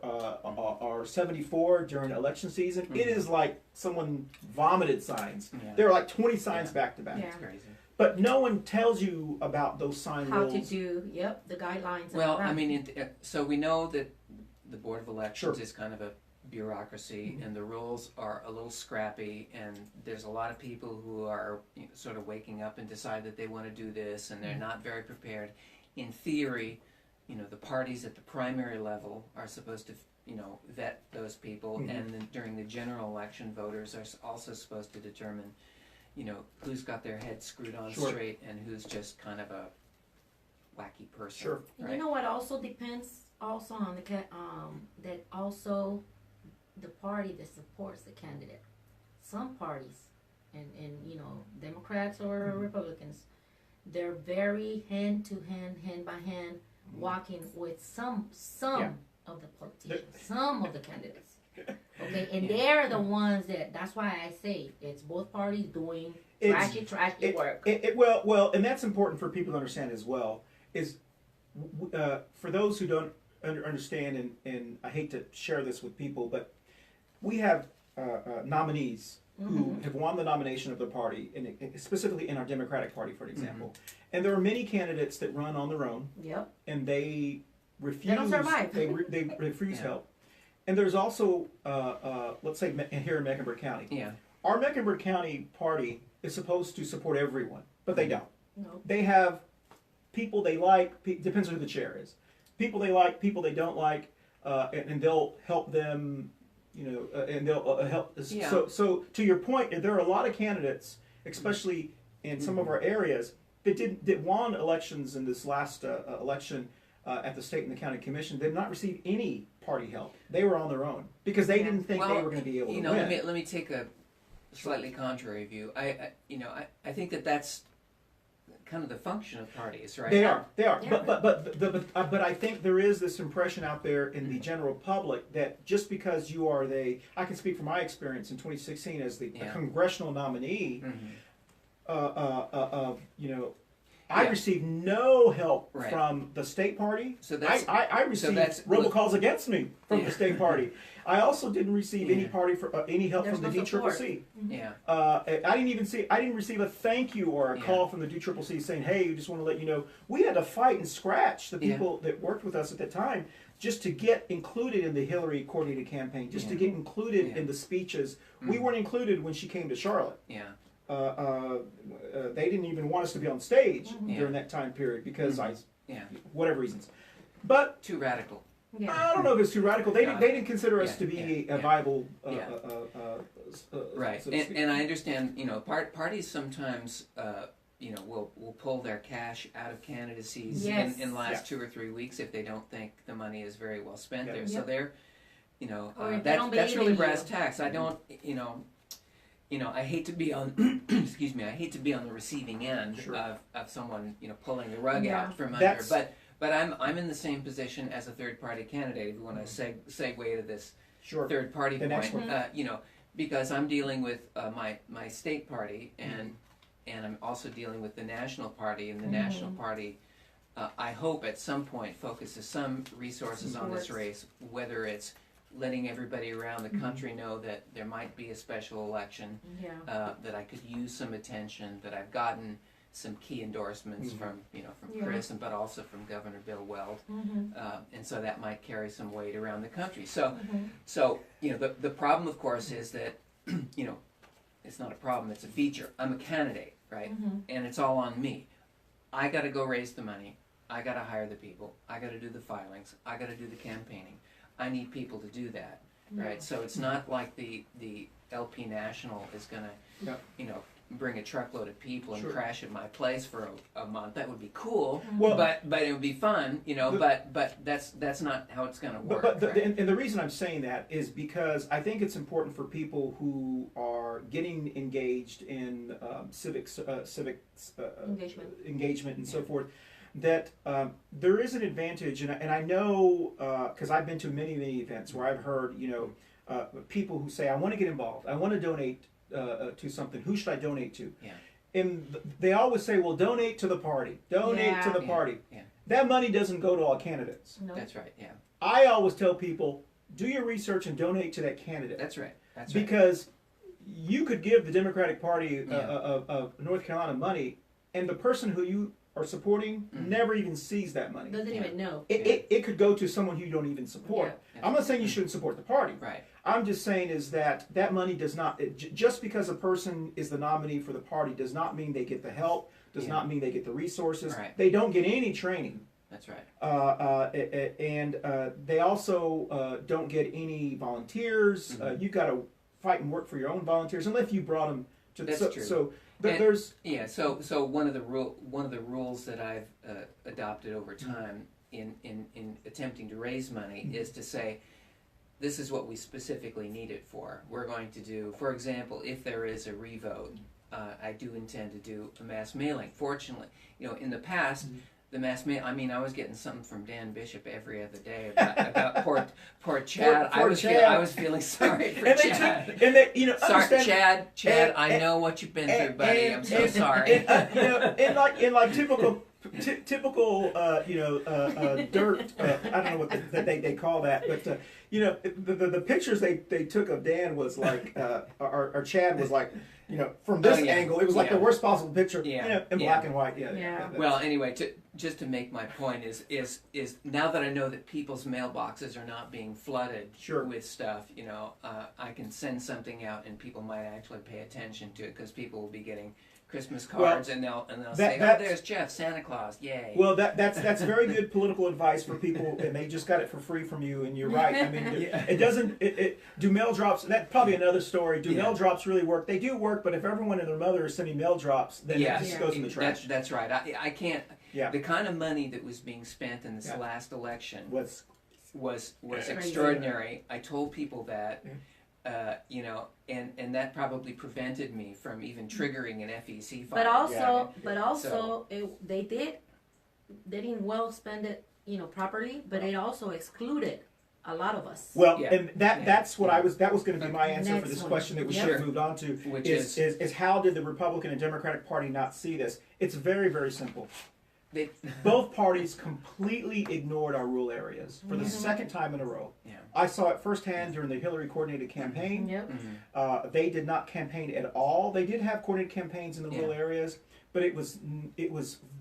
74 during election season, it is like someone vomited signs. Yeah. There are like 20 signs Yeah. back to back. Yeah. It's crazy. But no one tells you about those sign How rules. to do, the guidelines. Well, around. I mean, so we know that the Board of Elections Sure. is kind of a bureaucracy, and the rules are a little scrappy, and there's a lot of people who are sort of waking up and decide that they want to do this, and they're not very prepared. In theory, the parties at the primary level are supposed to vet those people, Mhm. and then during the general election, voters are also supposed to determine, who's got their head screwed on Sure. straight and who's just kind of a wacky person. Sure. Right? You know what also depends also on that also the party that supports the candidate. Some parties and Democrats or Republicans, they're very hand to hand, hand by hand, walking with some Yeah. of the politicians, some of the candidates. Okay, and Yeah. they're the ones that's why I say it's both parties doing trashy work. Well, and that's important for people to understand as well. Is for those who don't understand, and I hate to share this with people, but we have nominees who have won the nomination of the party, and specifically in our Democratic Party, for example. And there are many candidates that run on their own, Yep. and they refuse. They don't survive. They refuse Yeah. help. And there's also, let's say, here in Mecklenburg County, Yeah. our Mecklenburg County party is supposed to support everyone, but they don't. No. They have people they like. Depends on who the chair is. People they like, people they don't like, and they'll help them. And they'll help. Yeah. So to your point, there are a lot of candidates, especially in some of our areas, that won elections in this last election at the state and the county commission. Did not receive any party help. They were on their own because they didn't think they were going to be able to win. Let me take a slightly contrary view. I think that's kind of the function of parties, right? They are. Yeah. But I think there is this impression out there in the general public that just because you are I can speak from my experience in 2016 as the congressional nominee. Mm-hmm. I Yeah. received no help Right. from the state party. So that's I received robocalls against me from the state party. I also didn't receive any any help There's from the no support. DCCC. Yeah. I didn't receive a thank you or a call from the DCCC saying, "Hey, we just want to let you know we had to fight and scratch the people that worked with us at the time just to get included in the Hillary coordinated campaign, just to get included in the speeches. We weren't included when she came to Charlotte. Yeah. They didn't even want us to be on stage during that time period because whatever reasons. But Too radical. Yeah. I don't know if it's too radical. They didn't consider us to be a viable. Right, and I understand. Parties sometimes will pull their cash out of candidacies Yes. in the last 2 or 3 weeks if they don't think the money is very well spent there. So Yep. they're, Or if they don't that's believe really in brass you. tacks. I don't, I hate to be on, excuse me, I hate to be on the receiving end Sure. of someone Mm-hmm. pulling the rug Yeah. out from That's- under. But I'm in the same position as a third party candidate. If you want to segue to this Sure. third party The next point, one. because I'm dealing with my state party and I'm also dealing with the national party, and the national party, I hope at some point focuses some resources on this race, whether it's letting everybody around the country know that there might be a special election, Yeah. that I could use some attention, that I've gotten some key endorsements from Chris, but also from Governor Bill Weld, and so that might carry some weight around the country. So, the problem, of course, is that it's not a problem; it's a feature. I'm a candidate, right? And it's all on me. I got to go raise the money. I got to hire the people. I got to do the filings. I got to do the campaigning. I need people to do that, right? So it's not like the LP National is going to, bring a truckload of people and Sure. crash at my place for a month. That would be cool, Well- but it would be fun, but that's not how it's going to work. But right? and the reason I'm saying that is because I think it's important for people who are getting engaged in civic engagement and so forth, that there is an advantage, and I know because I've been to many events where I've heard people who say, I want to get involved, I want to donate to something. Who should I donate to? Yeah. And they always say, well, donate to the party. Donate to the party. Yeah. That money doesn't go to all candidates. No. That's right. Yeah. I always tell people, do your research and donate to that candidate. That's right. That's right. Because you could give the Democratic Party Yeah. of North Carolina money, and the person who you are supporting never even sees that money. Doesn't even know. It could go to someone who you don't even support. Yeah. I'm not saying you shouldn't support the party. Right. I'm just saying is that money does not, just because a person is the nominee for the party does not mean they get the help, does not mean they get the resources. Right. They don't get any training That's right. And they also don't get any volunteers. Mhm. You've got to fight and work for your own volunteers, unless you brought them to. That's so, true. So And- there's Yeah. So one of the rules that I've adopted over time in attempting to raise money is to say, this is what we specifically need it for. We're going to do, for example, if there is a revote, I do intend to do a mass mailing. Fortunately, in the past, the mass mail. I mean, I was getting something from Dan Bishop every other day about poor Chad. Poor I was Chad. I was feeling sorry for and they Chad. took, and they Sorry, understand. Chad. I and- know what you've been through, buddy. I'm so sorry. In like typical dirt. I don't know what they call that, but the pictures they took of Dan was like, or Chad was like, from this angle, it was like the worst possible picture, in black and white. Yeah. Well, anyway, just to make my point is now that I know that people's mailboxes are not being flooded Sure. with stuff, I can send something out and people might actually pay attention to it because people will be getting Christmas cards and they'll say, "Oh, there's Jeff, Santa Claus, yay!" Well, that's very good political advice for people, and they just got it for free from you. And you're right. I mean, it doesn't. Do mail drops? That's probably another story. Do mail drops really work? They do work, but if everyone and their mother is sending mail drops, then it just goes in the trash. That's right. I can't. Yeah. The kind of money that was being spent in this last election Was was Crazy. extraordinary. I told people that, and that probably prevented me from even triggering an FEC file. But also, they didn't well spend it, properly. But it also excluded a lot of us. well, Yeah. and that's what that was going to be my answer for Next this one. question that we Yep. should have moved on to. Which is how did the Republican and Democratic Party not see this? It's very, very simple. They, Both parties completely ignored our rural areas for the second time in a row. yeah. I saw it firsthand during the Hillary coordinated campaign. Yep. They did not campaign at all. They did have coordinated campaigns in the rural areas, but it was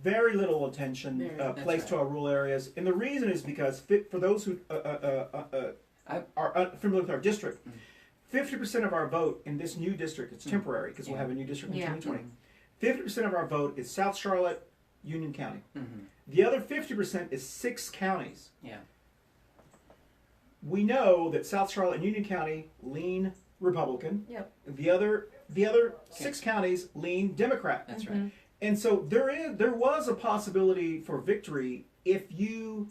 very little attention placed to our rural areas. And the reason is because for those who are unfamiliar with our district, 50% of our vote in this new district, it's temporary because we'll have a new district in 2020. 50% of our vote is South Charlotte, Union County. The other 50% is 6 counties. Yeah. We know that South Charlotte and Union County lean Republican. Yep. The other 6 counties lean Democrat. That's right. And so there was a possibility for victory if you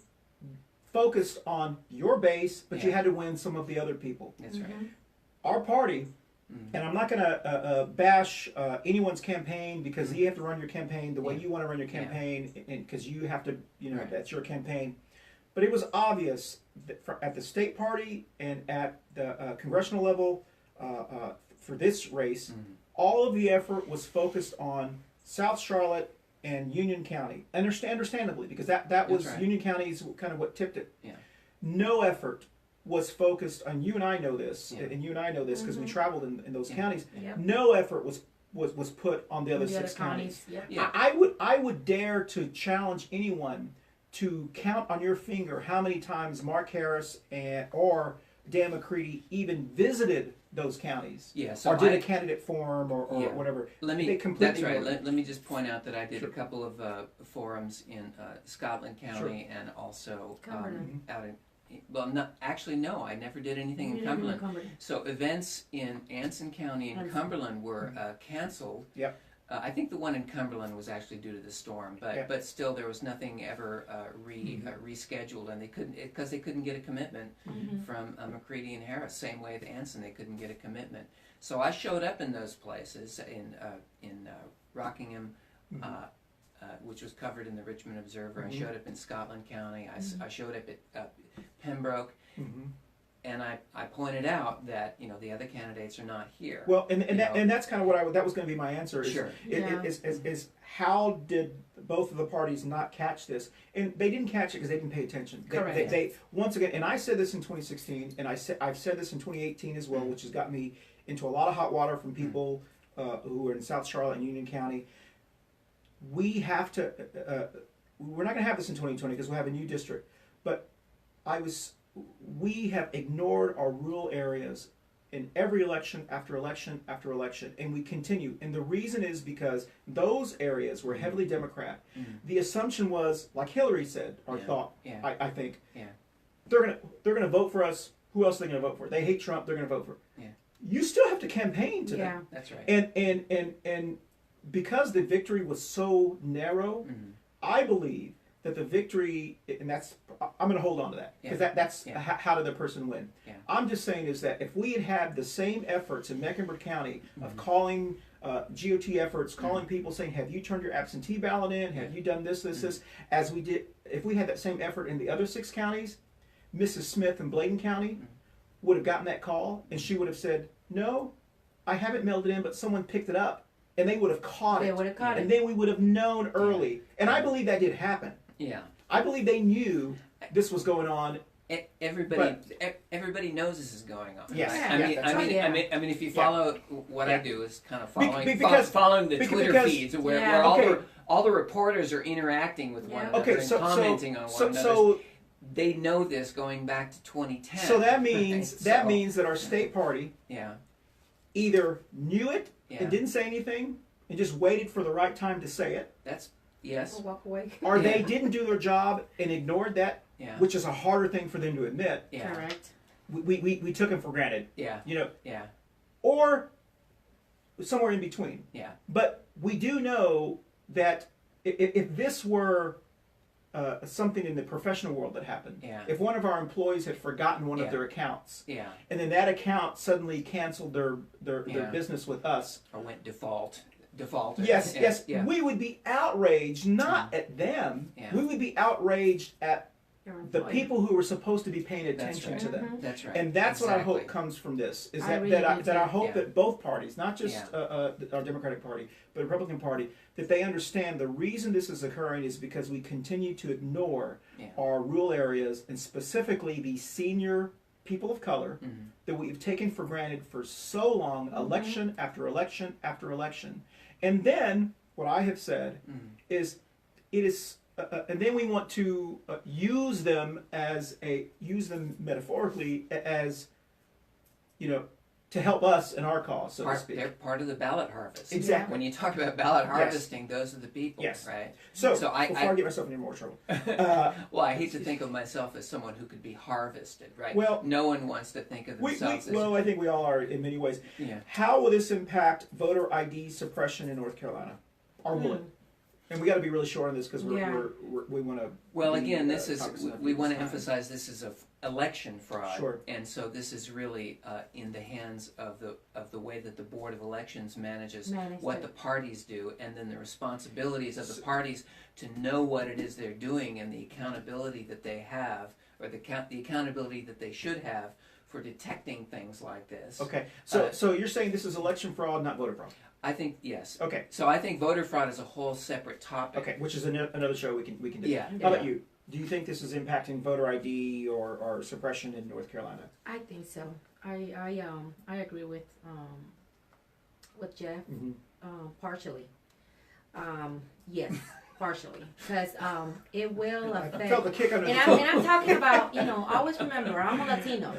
focused on your base, but you had to win some of the other people. That's right. Our party, and I'm not going to bash anyone's campaign because you have to run your campaign the way you want to run your campaign, and because you have to, that's your campaign. But it was obvious that at the state party and at the congressional level for this race, all of the effort was focused on South Charlotte and Union County. Understandably, because that was right. Union County's kind of what tipped it. Yeah. No effort was focused on, you and I know this, Yeah. and you and I know this because we traveled in those counties. Yep. No effort was put on the other The 6 counties. Yep. Yeah. I would dare to challenge anyone to count on your finger how many times Mark Harris or Dan McCready even visited those counties, Yeah. So or did a candidate forum or Yeah. whatever. Let They me. completely That's right. ignored it. Let me just point out that I did Sure. a couple of forums in Scotland County and also Cumberland. out in. Well, no, I never did anything in Cumberland. So events in Anson County and Cumberland were canceled. Yep. I think the one in Cumberland was actually due to the storm, but still there was nothing ever rescheduled, and they couldn't because they couldn't get a commitment from McCready and Harris. Same way with Anson, they couldn't get a commitment. So I showed up in those places in Rockingham, which was covered in the Richmond Observer. I showed up in Scotland County. I showed up at Pembroke. And I pointed out that the other candidates are not here. Well, and that's kind of what that was going to be my answer. Sure. Is how did both of the parties not catch this? And they didn't catch it because they didn't pay attention. Correct. They once again, and I said this in 2016, and I've said this in 2018 as well, which has got me into a lot of hot water from people who are in South Charlotte and Union County. We have to. We're not going to have this in 2020 because we'll have a new district. But we have ignored our rural areas in every election after election after election, and we continue. And the reason is because those areas were heavily Democrat. The assumption was, like Hillary said, or thought, I think, they're gonna vote for us. Who else are they gonna vote for? They hate Trump. They're gonna vote for. You still have to campaign to them. That's right. And because the victory was so narrow, I believe that the victory, and I'm going to hold on to that because that's how did the person win. I'm just saying is that if we had had the same efforts in Mecklenburg County of calling GOT efforts, calling people saying, have you turned your absentee ballot in? Have you done this, as we did, if we had that same effort in the other 6 counties, Mrs. Smith in Bladen County would have gotten that call and she would have said, no, I haven't mailed it in, but someone picked it up. And they would have caught it. They would have caught it. And then we would have known early. And I believe that did happen. Yeah. I believe they knew this was going on. Everybody knows this is going on. Yes. Yeah. I mean, if you follow what I do is kind of following the Twitter because, feeds where all the reporters are interacting with one another and commenting on one another. So they know this going back to 2010. So that means that our state party either knew it and didn't say anything and just waited for the right time to say it. Yes. We'll walk away. Or they didn't do their job and ignored that, which is a harder thing for them to admit. Yeah. Correct. We took them for granted. Yeah. You know. Yeah. Or somewhere in between. Yeah. But we do know that if this were something in the professional world that happened, if one of our employees had forgotten one of their accounts, and then that account suddenly canceled their business with us, or went defaulted. Yes, we would be outraged not at them. We would be outraged at the people who were supposed to be paying attention to them. That's right. And that's what I hope comes from this, is that I hope that both parties, not just our Democratic Party, but the Republican Party, that they understand the reason this is occurring is because we continue to ignore our rural areas, and specifically the senior people of color that we've taken for granted for so long, election after election after election. And then what I have said is it is and then we want to use them metaphorically as, to help us in our cause, so to speak. They're part of the ballot harvest. Exactly. When you talk about ballot harvesting, those are the people, right? So before I get myself in any more trouble. Well, I hate to think of myself as someone who could be harvested, right? Well, no one wants to think of themselves as... Well, I think we all are in many ways. Yeah. How will this impact voter ID suppression in North Carolina? Or will it? And we got to be really sure on this because we want to. Well, again, we want to emphasize this is an election fraud, sure. And so this is really in the hands of the way that the Board of Elections manages what the parties do, and then the responsibilities of the parties to know what it is they're doing and the accountability that they have, or the accountability that they should have for detecting things like this. Okay, so you're saying this is election fraud, not voter fraud? I think yes. Okay. So I think voter fraud is a whole separate topic. Okay, which is another show we can do. Yeah. How about you? Do you think this is impacting voter ID or suppression in North Carolina? I think so. I agree with Jeff. Partially. Yes, partially, because it will affect. I felt the kick under the toe. And I'm talking about, always remember, I'm a Latino,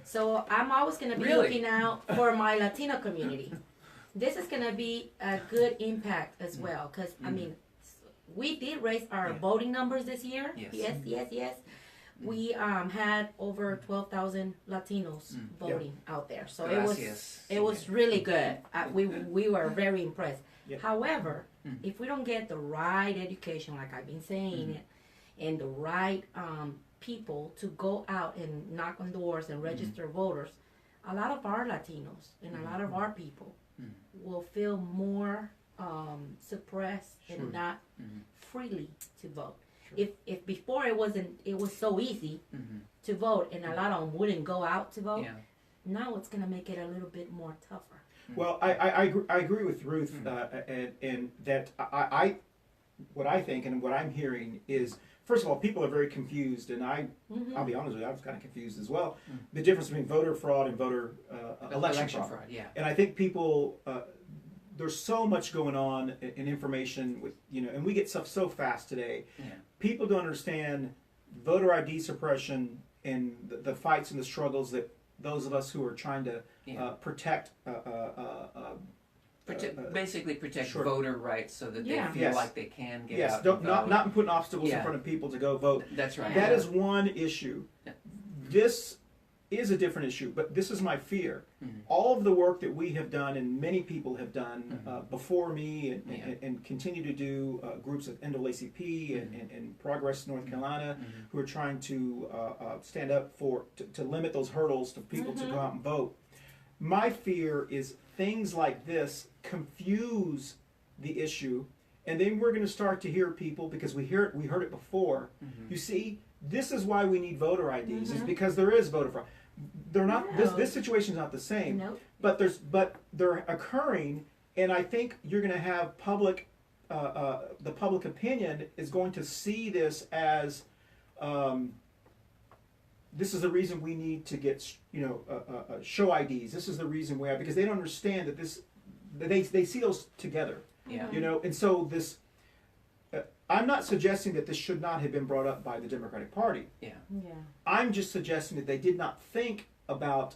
so I'm always going to be looking out for my Latino community. This is going to be a good impact as well, because I mean, we did raise our voting numbers this year. Yes. We had over 12,000 Latinos voting out there, so it was really good. We were very impressed. However, if we don't get the right education, like I've been saying, and the right people to go out and knock on doors and register voters, a lot of our Latinos and a lot of our people will feel more suppressed and not freely to vote. If before it was so easy to vote, and a lot of them wouldn't go out to vote, now it's going to make it a little bit more tougher. Well, I agree with Ruth, and that what I think and what I'm hearing is, first of all, people are very confused, and I'll be honest with you, I was kind of confused as well. The difference between voter fraud and voter election fraud. And I think people, there's so much going on in information with, and we get stuff so fast today. People don't understand voter ID suppression and the fights and the struggles that those of us who are trying to protect. Basically protect Sure. voter rights so that they feel Yes. like they can get Yes, out don't, and vote. not putting obstacles in front of people to go vote. That's right. That is one issue. Yeah. This is a different issue, but this is my fear. All of the work that we have done and many people have done before me and continue to do, groups of NAACP and Progress North Carolina who are trying to stand up to limit those hurdles to people to go out and vote. My fear is things like this confuse the issue, and then we're going to start to hear people, because we heard it before. You see, this is why we need voter IDs. Is because there is voter fraud. They're not. No. This situation's not the same. Nope. But they're occurring, and I think you're going to have public. The public opinion is going to see this as. This is the reason we need to get show IDs. This is the reason why, because they don't understand that this. They see those together. Yeah. And so this. I'm not suggesting that this should not have been brought up by the Democratic Party. Yeah. I'm just suggesting that they did not think about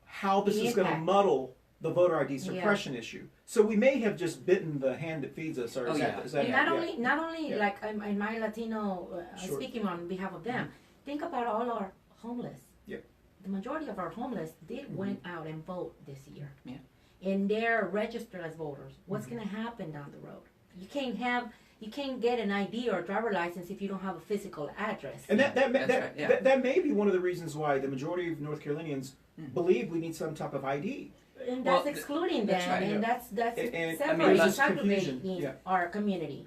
how this is going to muddle the voter ID suppression issue. So we may have just bitten the hand that feeds us. Or is that And not only like in my Latino, Sure. speaking on behalf of them, think about all our homeless. Yeah. The majority of our homeless did went out and vote this year. Yeah. And they're registered as voters. What's going to happen down the road? You can't get an ID or a driver license if you don't have a physical address. And That's right. that may be one of the reasons why the majority of North Carolinians believe we need some type of ID. And that's Well, excluding that's them, right, and yeah. that's And- separating, it's just confusion, segregating our community.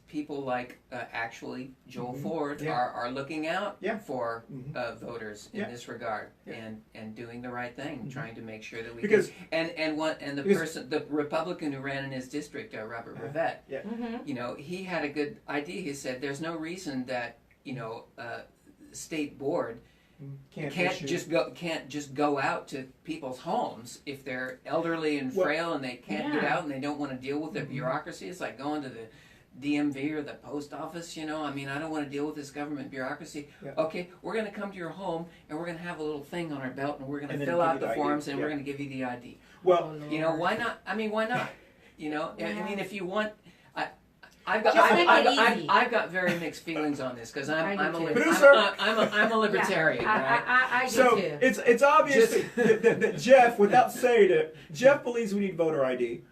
People like actually Joel Ford Yeah. are looking out Yeah. for voters in Yeah. this regard Yeah. and doing the right thing, trying to make sure that we Because- the Republican who ran in his district, Robert Rivette, Mm-hmm. he had a good idea. He said there's no reason that state board can't just go out to people's homes if they're elderly and frail and they can't get out and they don't want to deal with the bureaucracy. It's like going to the DMV or the post office, I don't want to deal with this government bureaucry. Yeah. Okay, we're going to come to your home and we're going to have a little thing on our belt and we're going And to then fill give out you the the ID. forms and Yeah. we're going to give you the ID. Well, Why not? I mean, why not? I mean, if you want, I've Just make it easy. got very mixed feelings on this because I'm a libertarian, right? I so do too. it's obvious that Jeff, without saying it, Jeff believes we need voter ID.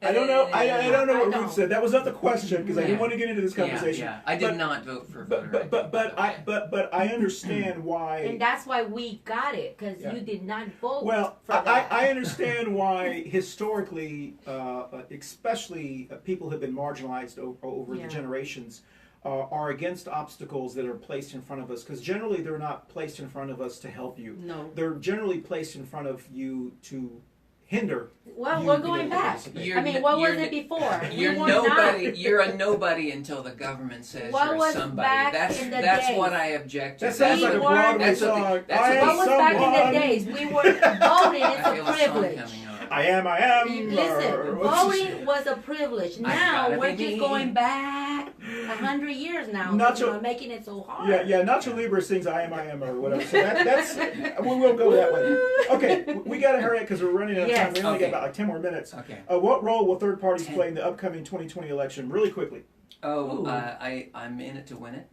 I don't know. I don't know I what don't. Ruth said. That was not the question because I didn't Yeah. want to get into this conversation. Yeah. I did not vote for voter ID. But I understand why. And that's why we got it, because Yeah. you did not vote Well, for that. I understand why historically, especially people have been marginalized over Yeah. the generations, are against obstacles that are placed in front of us, because generally they're not placed in front of us to help you. No. They're generally placed in front of you to hinder. Well, you we're being going able to back. participate. I mean, what was it before? You're We were nobody. not. You're a nobody until the government says What you're was somebody. back in the That's days? what I object to. That sounds like a We weren't- Broadway that's what the- song. that's I what am What was back in someone. the days? We were voting. It's I a feel a song privilege. coming on. I am. Listen, or what's this- voting was a privilege. I Now gotta we're be just me. going back 100 years now. Nacho- Making it so hard. Yeah, Nacho Libre sings I am, or whatever. So that's, we will go that way. Okay, we got to hurry up because we're running out of time. Yes. We only Okay. got about like 10 more minutes. Okay. What role will third parties play in the upcoming 2020 election? Really quickly. Oh, Ooh. I'm in it to win it.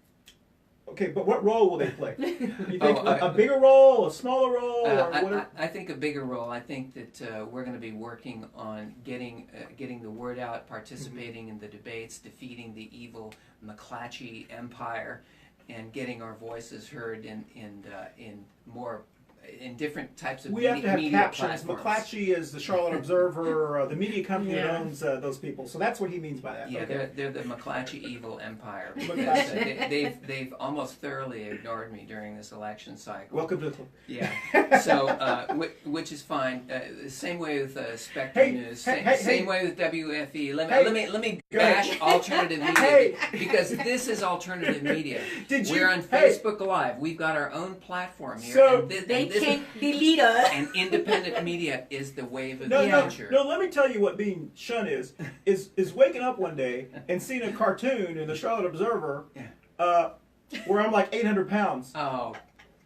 Okay, but what role will they play? You think Oh, a bigger role, a smaller role, or I whatever? think a bigger role. I think that we're going to be working on getting the word out, participating in the debates, defeating the evil McClatchy empire, and getting our voices heard in more in different types of We have to have media captions. platforms. McClatchy is the Charlotte Observer, the media company that Yeah. owns those people. So that's what he means by that. Yeah, Okay. they're the McClatchy evil empire. McClatchy. They've almost thoroughly ignored me during this election cycle. Welcome to the club. Yeah. So, which is fine. Same way with Spectrum Hey, News. hey, Same hey. way with WFE. Let me Go ahead. bash alternative media Hey. because this is alternative media. Did you- We're on hey. Facebook Live. We've got our own platform here. So- They can't delete us. and independent media is the wave of No, the no, future. no. Let me tell you what being shun is waking up one day and seeing a cartoon in the Charlotte Observer, where I'm like 800 pounds, Oh,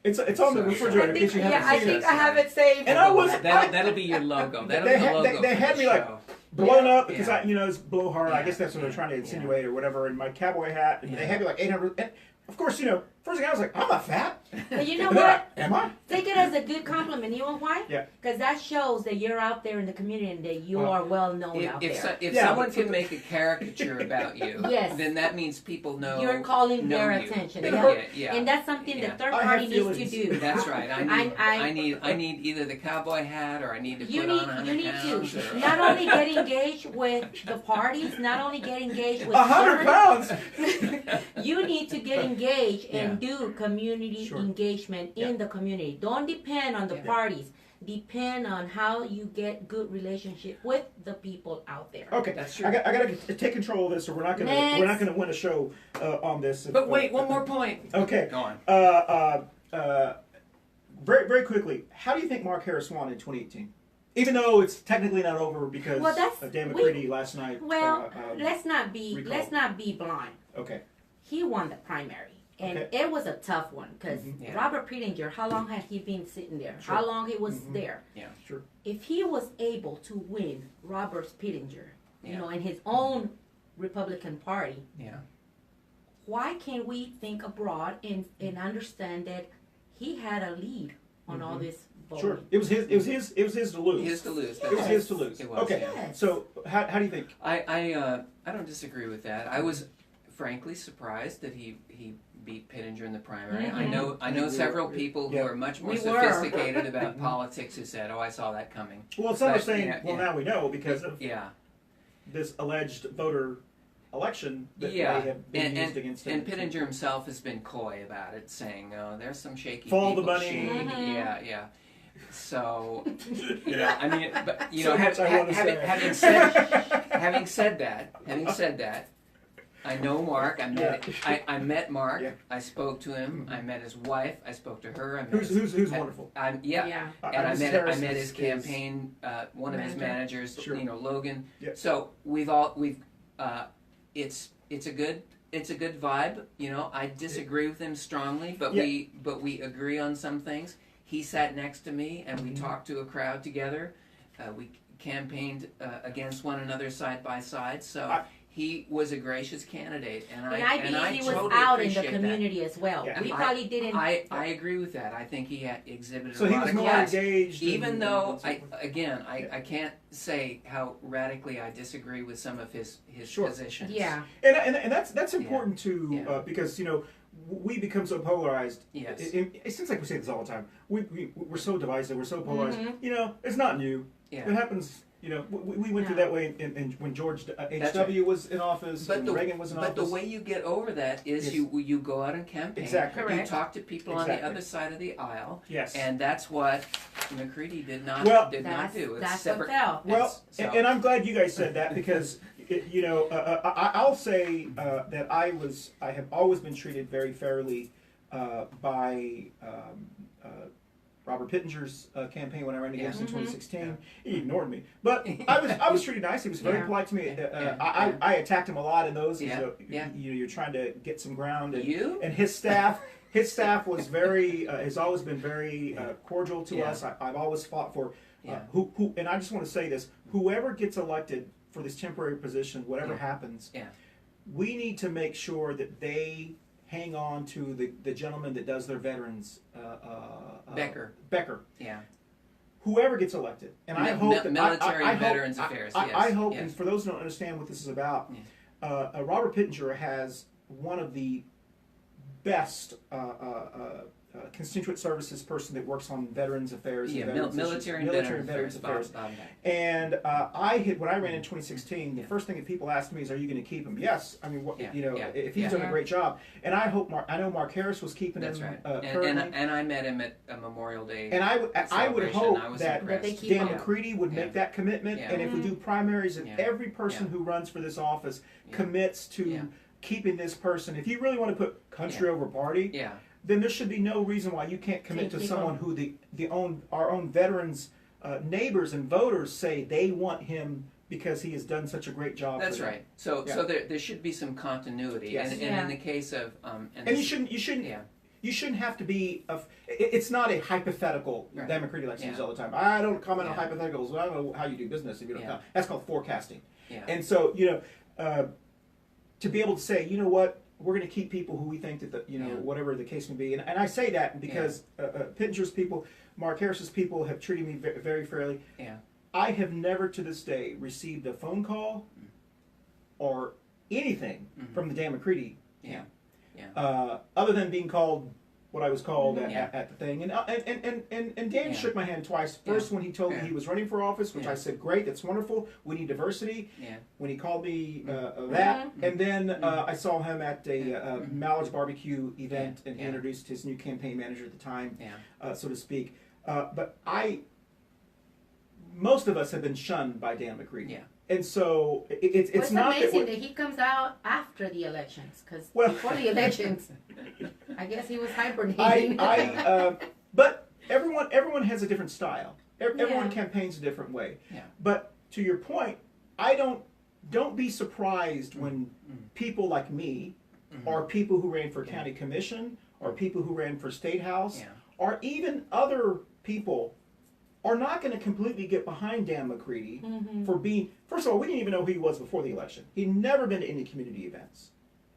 It's on the So- refrigerator in case you haven't I seen think it. I have it saved. And I was That'll be your logo. That'll They be the had- logo. they for had the me like- show. blown up because Yeah. it's blowhard. I Yeah. guess that's what they're trying to Yeah. insinuate or whatever. And my cowboy hat, and they Yeah. had me like 800. And of course, first thing I was like, I'm not fat. But you know And then what? am I? Take it as a good compliment. You know why? Yeah. Because that shows that you're out there in the community and that you Well, are well known out If, there. if Yeah, someone but- can make a caricature about you, Yes. then that means people know. You're calling know their you. attention. It Yeah. hurt. Yeah. And that's something Yeah. the third I have party needs to feelings. do. That's right. I need either the cowboy hat or I need to You put need, on 100 you need pounds. to Or, not only get engaged with the parties, not only get engaged with 100 certain- pounds. you need to get engaged and Yeah. do community Sure. engagement in the community. Don't depend on the Yeah. parties. Depend on how you get good relationship with the people out there. Okay, That's true. I got to take control of this, or we're not gonna win a show on this. but wait, one more point. Okay. Go on. Very very quickly, how do you think Mark Harris won in 2018? Even though it's technically not over because Well, that's- of Dan we- McCready last night. Well, let's not be recall. blind. Okay. He won the primary, and Okay. it was a tough one because Yeah. Robert Pittenger. How long had he been sitting there? Sure. How long he was Mhm. there? Sure. If he was able to win Robert Pittenger, Yeah. in his own Republican Party, Yeah. why can't we think abroad and understand that he had a lead on all this voting? Sure. It was his to lose. His to lose. It was Yes. his to lose. It was, Okay. yeah. Yes. So how do you think? I don't disagree with that. I was frankly surprised that he beat Pittenger in the primary. I Mhm. know I think we several were- people yeah. who are much more We were. sophisticated about politics who said, "Oh, I saw that coming." Well, some are But, saying, yeah, well, yeah. now we know because of Yeah. this alleged voter election that Yeah. may have been used against him. And Pittenger himself has been coy about it, saying, "Oh, there's some shaky Follow the people." money. Mhm. Yeah. So, I mean, but So much I wanna say. having said that, I know Mark. I met Mark. Yeah. I spoke to him. I met his wife. I spoke to her. I met Who's his, wonderful. Yeah. And I Mrs. met Harris his is- campaign, one of his Manager. managers, Sure. Logan. Yeah. So it's a good vibe. I disagree with him strongly, but Yeah. we agree on some things. He sat next to me and we Mhm. talked to a crowd together. We campaigned against one another side by side. So he was a gracious candidate, and I believe he was totally out in the appreciate that. community as well. Yeah. We I- probably didn't. I agree with that. I think he had exhibited So a he lot was of more class. engaged. Even and- though and so forth. I can't say how radically I disagree with some of his Sure. positions. yeah. And that's important too Yeah. because we become so polarized. Yes. It seems like we say this all the time. We're so divisive. We're so polarized. Mhm. It's not new. Yeah. It happens. We went through No. that way in when George That's H.W. was in office, But when the, Reagan was in but office. the way you get over that is Yes. you go out and campaign. Exactly. You Correct. talk to people on the Exactly. other side of the aisle, Yes. and that's what McCready did not Well- do. It's That's separate. what fell. Well, so- and I'm glad you guys said that because I'll say that I have always been treated very fairly by Robert Pittenger's campaign when I ran against in Mhm. 2016. He ignored me, but I was treated nice. He was very Yeah. polite to me. Yeah. I attacked him a lot in those. Yeah. You're trying to get some ground. You? And his staff. His staff was very has always been very cordial to Yeah. us. I've always fought for Yeah. who and I just want to say this: whoever gets elected for this temporary position, whatever Yeah. happens, Yeah. we need to make sure that they hang on to the gentleman that does their veterans. Becker. Yeah. Whoever gets elected, and I Mi- hope mi- that military I and hope- Veterans Affairs, I yes, hope, yes. and for those who don't understand what this is about, Yeah. Robert Pittenger has one of the best constituent services person that works on veterans affairs. Yeah, and veterans military issues. and Military veterans affairs. affairs. Bob Beck. And when I ran in 2016, the Yeah. first thing that people asked me is, "Are you going to keep him?" Yes. I mean, Yeah, yeah, if he's yeah. done a great job, and I hope I know Mark Harris was keeping That's him right. currently. And I met him at a Memorial Day. And I would celebration. hope I was that impressed. they keep Dan him. McCready would Yeah. make that commitment, Yeah. and if we do primaries, and Yeah. every person Yeah. who runs for this office Yeah. commits to Yeah. keeping this person. If you really want to put country over party, Yeah. then there should be no reason why you can't commit to Keep someone who our own veterans, neighbors and voters say they want him because he has done such a great job. That's for them. right. So Yeah. so there should be some continuity. Yes. And Yeah. in the case of And you shouldn't yeah. you shouldn't have to be. It's not a hypothetical. Right. Democrat elections use Yeah. all the time. I don't comment on Yeah. hypotheticals. I don't know how you do business if you don't. Yeah. Comment. That's called forecasting. Yeah. And so to be able to say, you know what, we're going to keep people who we think that Yeah. whatever the case may be, and I say that because Pittenger's people, Mark Harris's people have treated me very fairly. Yeah. I have never to this day received a phone call or anything from the Dan McCready Yeah. other than being called what I was called Yeah. at the thing. And Dan Yeah. shook my hand twice. First when he told me Yeah. he was running for office, which Yeah. I said, great, that's wonderful. We need diversity. Yeah. When he called me that, and then I saw him at a Mallard's barbecue event, and he Yeah. introduced his new campaign manager at the time, Yeah. so to speak. But most of us have been shunned by Dan McCready. Yeah. And so it's Well, it's not amazing that that he comes out after the elections, because Well- before the elections, I guess he was hibernating. But everyone has a different style. Everyone Yeah. campaigns a different way. Yeah. But to your point, don't be surprised when people like me, or people who ran for county commission, or people who ran for state house, Yeah. or even other people are not going to completely get behind Dan McCready for being. First of all, we didn't even know who he was before the election. He'd never been to any community events.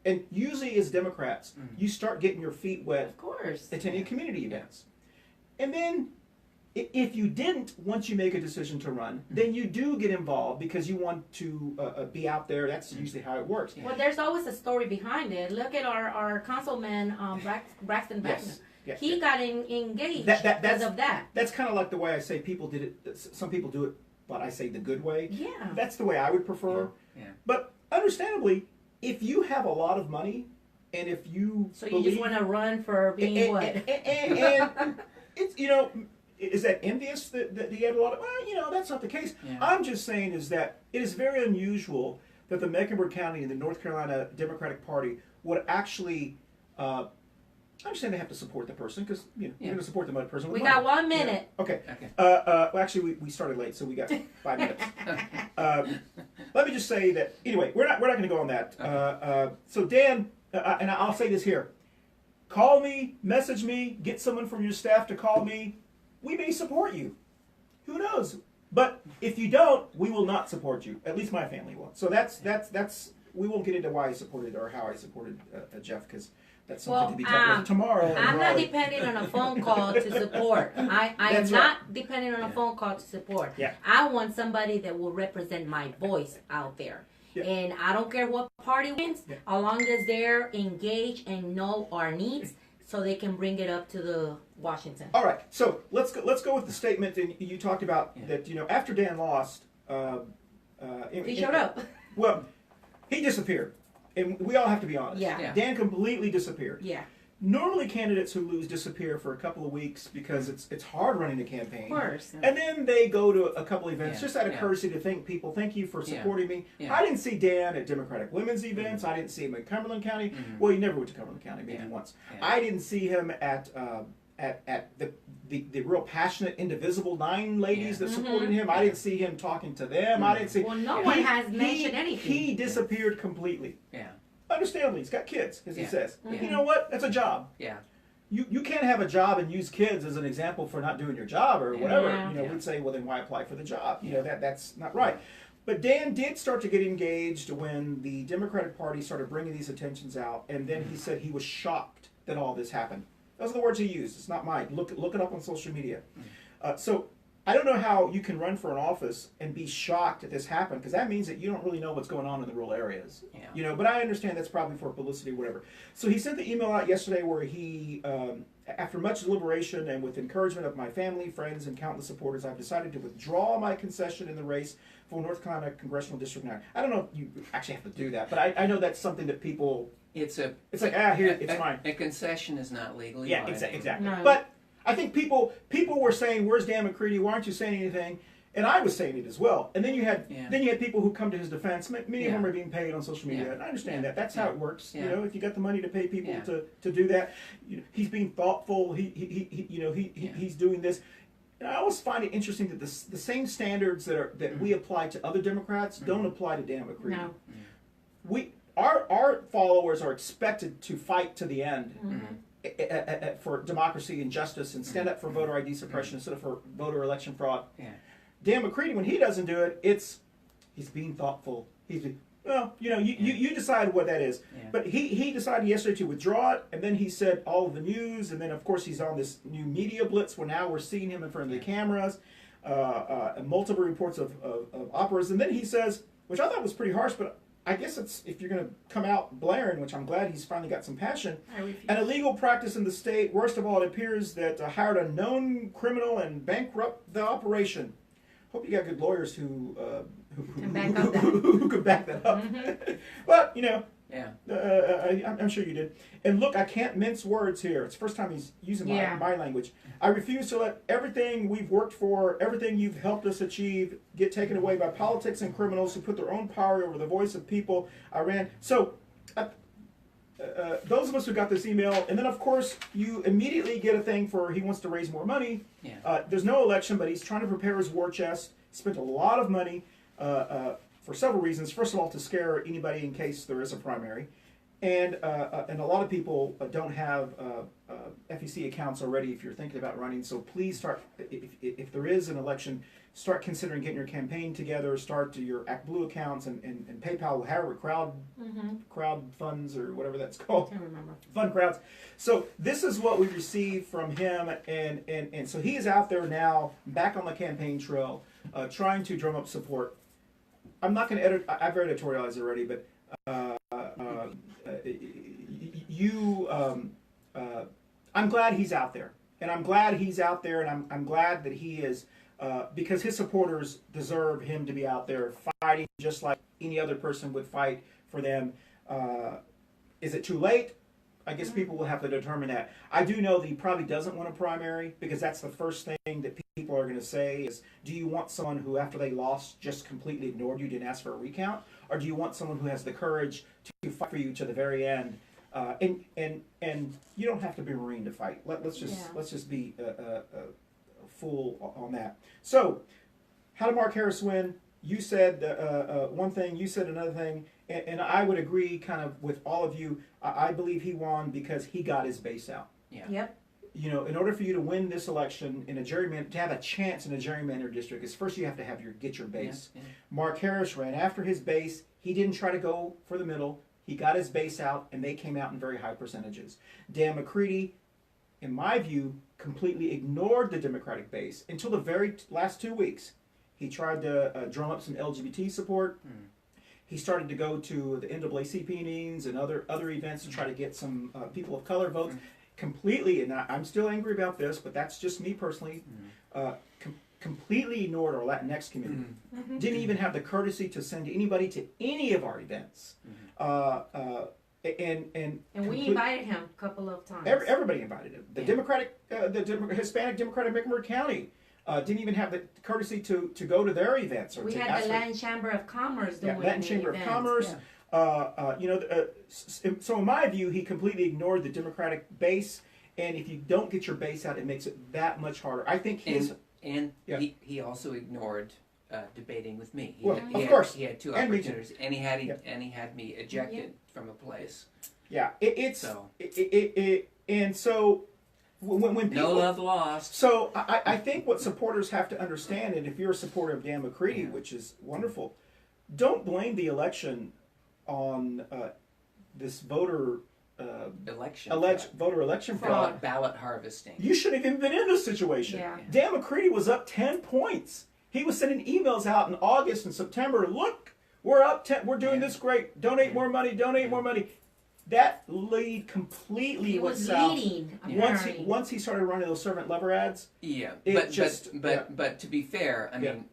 And usually as Democrats, you start getting your feet wet Of course. attending community events. And then if you didn't, once you make a decision to run, then you do get involved because you want to be out there. That's usually how it works. Well, there's always a story behind it. Look at our councilman, Braxton Wagner. Yes. Yeah. He got engaged That's- because of that. That's kind of like the way I say people did it. Some people do it, but I say the good way. Yeah. That's the way I would prefer. Yeah. But understandably, if you have a lot of money, and if you So you just want to run for being what? and it's is that envious that he had a lot of? Well, that's not the case. Yeah. I'm just saying is that it is very unusual that the Mecklenburg County and the North Carolina Democratic Party would actually. I understand they have to support the person because you're going to support the person. With We money. got 1 minute. Okay. Okay. Well, actually, we started late, so we got 5 minutes. Let me just say that anyway, we're not going to go on that. So Dan, and I'll say this here: call me, message me, get someone from your staff to call me. We may support you. Who knows? But if you don't, we will not support you. At least my family won't. So that's we won't get into why I supported or how I supported Jeff because. That's something to be talked about tomorrow. in I'm not Raleigh. depending on a phone call to support. I am That's not depending on a phone call to support. Yeah. I want somebody that will represent my voice out there. Yeah. And I don't care what party wins, Yeah. as long as they're engaged and know our needs, so they can bring it up to the Washington. All right, so let's go with the statement. And you talked about that. After Dan lost, He showed up. Well, he disappeared, and we all have to be honest. Yeah. Dan completely disappeared. Yeah. Normally, candidates who lose disappear for a couple of weeks because it's hard running a campaign. Of course. And then they go to a couple events Yeah, just out of yeah. courtesy to thank people. Thank you for supporting me. Yeah. I didn't see Dan at Democratic women's events. I didn't see him in Cumberland County. Well, he never went to Cumberland County, maybe Yeah. once. Yeah. I didn't see him at the real passionate Indivisible 9 ladies that supported him. I didn't see him talking to them. I didn't see. Well, no one has mentioned anything. He disappeared completely. Yeah. Understandably, he's got kids, as he Yeah. says. Yeah. You know what? That's a job. Yeah. You can't have a job and use kids as an example for not doing your job or whatever. Yeah. You know, we'd say, well, then why apply for the job? You know, that's not right. But Dan did start to get engaged when the Democratic Party started bringing these attentions out, and then he said he was shocked that all this happened. Those are the words he used. It's not mine. Look it up on social media. So I don't know how you can run for an office and be shocked that this happened, because that means that you don't really know what's going on in the rural areas. Yeah. You know, but I understand that's probably for publicity or whatever. So he sent the email out yesterday where he, after much deliberation and with encouragement of my family, friends, and countless supporters, I've decided to withdraw my concession in the race for North Carolina Congressional District 9. I don't know if you actually have to do that, but I know that's something that people, It's like, here, it's fine. A concession is not legally Yeah, binding. exactly. No. But I think people were saying, "Where's Dan McCready? Why aren't you saying anything?" And I was saying it as well. And then you had people who come to his defense. Many of them are being paid on social media, and I understand that. That's how it works. Yeah. You know, if you got the money to pay people Yeah. to do that, he's being thoughtful. He's doing this. And I always find it interesting that the same standards that we apply to other Democrats don't apply to Dan McCready. No. Our followers are expected to fight to the end. for democracy and justice and stand up for voter ID suppression instead of for voter election fraud. Yeah. Dan McCready, when he doesn't do it, he's being thoughtful. Well, you decide what that is. Yeah. But he decided yesterday to withdraw it, and then he said all of the news, and then of course he's on this new media blitz where now we're seeing him in front of the cameras, multiple reports of operas, and then he says, which I thought was pretty harsh, but I guess it's if you're going to come out blaring, which I'm glad he's finally got some passion. An illegal practice in the state. Worst of all, it appears that hired a known criminal and bankrupt the operation. Hope you got good lawyers who Can back up that. who could back that up. But Yeah. I'm sure you did. And look, I can't mince words here. It's the first time he's using my language. I refuse to let everything we've worked for, everything you've helped us achieve, get taken away by politics and criminals who put their own power over the voice of people. So, those of us who got this email, and then of course you immediately get a thing for he wants to raise more money. Yeah. There's no election, but he's trying to prepare his war chest. Spent a lot of money for several reasons. First of all, to scare anybody in case there is a primary, and a lot of people don't have FEC accounts already. If you're thinking about running, so please start. If there is an election, start considering getting your campaign together. Start to your ActBlue accounts and PayPal, however, crowd funds or whatever that's called. Can't remember. Fund crowds. So this is what we received from him, and so he is out there now, back on the campaign trail, trying to drum up support. I'm not going to edit. I've editorialized already, but I'm glad he's out there, and I'm glad he's out there, and I'm glad that he is, because his supporters deserve him to be out there fighting just like any other person would fight for them. Is it too late? I guess people will have to determine that. I do know that he probably doesn't want a primary, because that's the first thing that people are going to say is, do you want someone who, after they lost, just completely ignored you, didn't ask for a recount? Or do you want someone who has the courage to fight for you to the very end? And you don't have to be a Marine to fight. Let's just be full on that. So, how did Mark Harris win? You said one thing, you said another thing, and I would agree kind of with all of you. I believe he won because he got his base out. Yeah. Yep. In order for you to win this election in a gerrymander, to have a chance in a gerrymander district, is first you have to have get your base. Yeah. Mark Harris ran after his base. He didn't try to go for the middle. He got his base out, and they came out in very high percentages. Dan McCready, in my view, completely ignored the Democratic base until the very last 2 weeks. He tried to drum up some LGBT support. He started to go to the NAACP meetings and other events to try to get some people of color votes. Completely, and I'm still angry about this, but that's just me personally, completely ignored our Latinx community. Didn't even have the courtesy to send anybody to any of our events. And we invited him a couple of times. Everybody invited him. The Hispanic Democratic of McMurray County didn't even have the courtesy to go to their events. Or we to had the Latin Chamber of Commerce doing Latin Chamber of Commerce. So in my view, he completely ignored the Democratic base, and if you don't get your base out, it makes it that much harder. I think he also ignored debating with me. Of course, he had two and opportunities, and he had me ejected from a place. Yeah, and so when people, no love lost. So I think what supporters have to understand, and if you're a supporter of Dan McCready, which is wonderful, don't blame the election on this voter voter election fraud. Ballot harvesting. You shouldn't have even been in this situation. Yeah. Dan McCready was up 10 points. He was sending emails out in August and September. Look, we're up 10. We're doing this great. Donate more money. Donate more money. That lead completely He went was south. leading. Once he started running those servant lever ads. Yeah, but to be fair, I mean,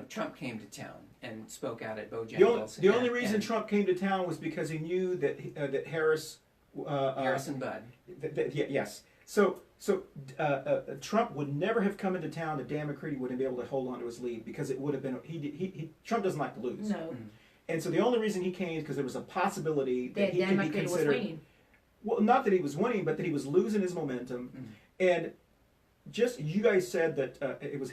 Trump came to town and spoke out at Bojangles. The only reason Trump came to town was because he knew that Harris. Harris and Bud. Yes. So Trump would never have come into town if Dan McCready wouldn't be able to hold on to his lead, because it would have been Trump doesn't like to lose. No. And so the only reason he came is because there was a possibility that he Dan could be McCready considered. was winning. Well, not that he was winning, but that he was losing his momentum. And just you guys said that it was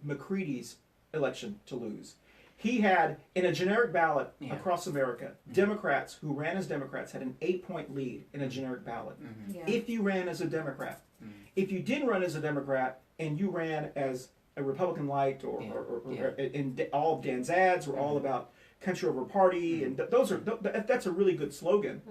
McCready's election to lose. He had, in a generic ballot Yeah. across America, Democrats who ran as Democrats had an 8-point lead in a generic ballot. Yeah. If you ran as a Democrat. If you didn't run as a Democrat and you ran as a Republican light, or and all of Dan's ads were all about country over party, and that's a really good slogan.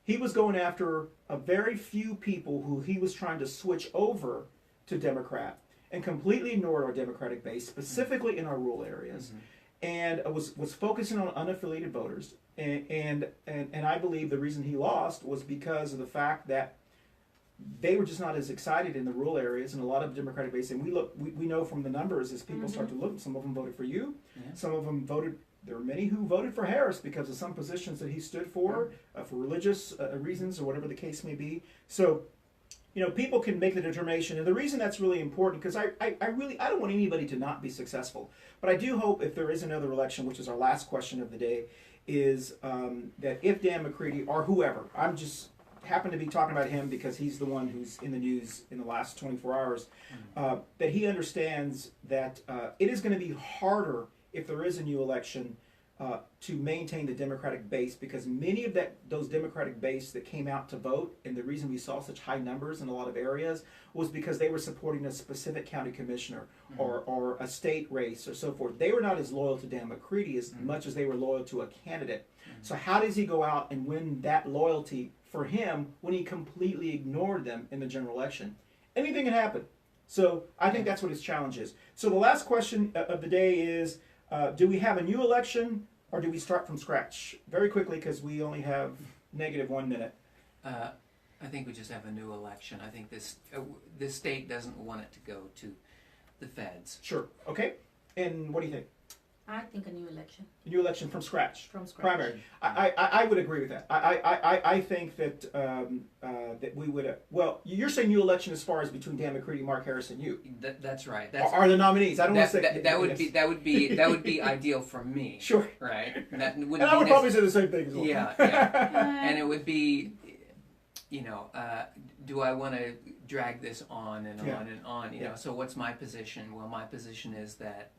He was going after a very few people who he was trying to switch over to Democrat, and completely ignored our Democratic base, specifically in our rural areas, and was focusing on unaffiliated voters. And I believe the reason he lost was because of the fact that they were just not as excited in the rural areas and a lot of Democratic base. And we know from the numbers, as people start to look, some of them voted for you, some of them voted. There were many who voted for Harris because of some positions that he stood for religious reasons or whatever the case may be. So, people can make the determination, and the reason that's really important, because I don't want anybody to not be successful, but I do hope if there is another election, which is our last question of the day, is that if Dan McCready or whoever, I'm just happen to be talking about him because he's the one who's in the news in the last 24 hours, that he understands that it is going to be harder if there is a new election to maintain the Democratic base, because many of those Democratic base that came out to vote, and the reason we saw such high numbers in a lot of areas was because they were supporting a specific county commissioner or a state race or so forth. They were not as loyal to Dan McCready as much as they were loyal to a candidate. So how does he go out and win that loyalty for him when he completely ignored them in the general election? Anything can happen. So I think that's what his challenge is. So the last question of the day is, do we have a new election or do we start from scratch? Very quickly, because we only have -1 minute. I think we just have a new election. I think this state doesn't want it to go to the feds. Sure. Okay. And what do you think? I think a new election. A new election from scratch. From scratch. Primary. I would agree with that. I think that that we would. Well, you're saying new election as far as between Dan McCready, Mark Harris, and you. That's right. Are the nominees? I don't want to say that would be ideal for me. Sure. Right. That wouldn't and I would probably say the same thing as well. Yeah. And it would be, do I want to drag this on and on and on? You know. So what's my position? Well, my position is that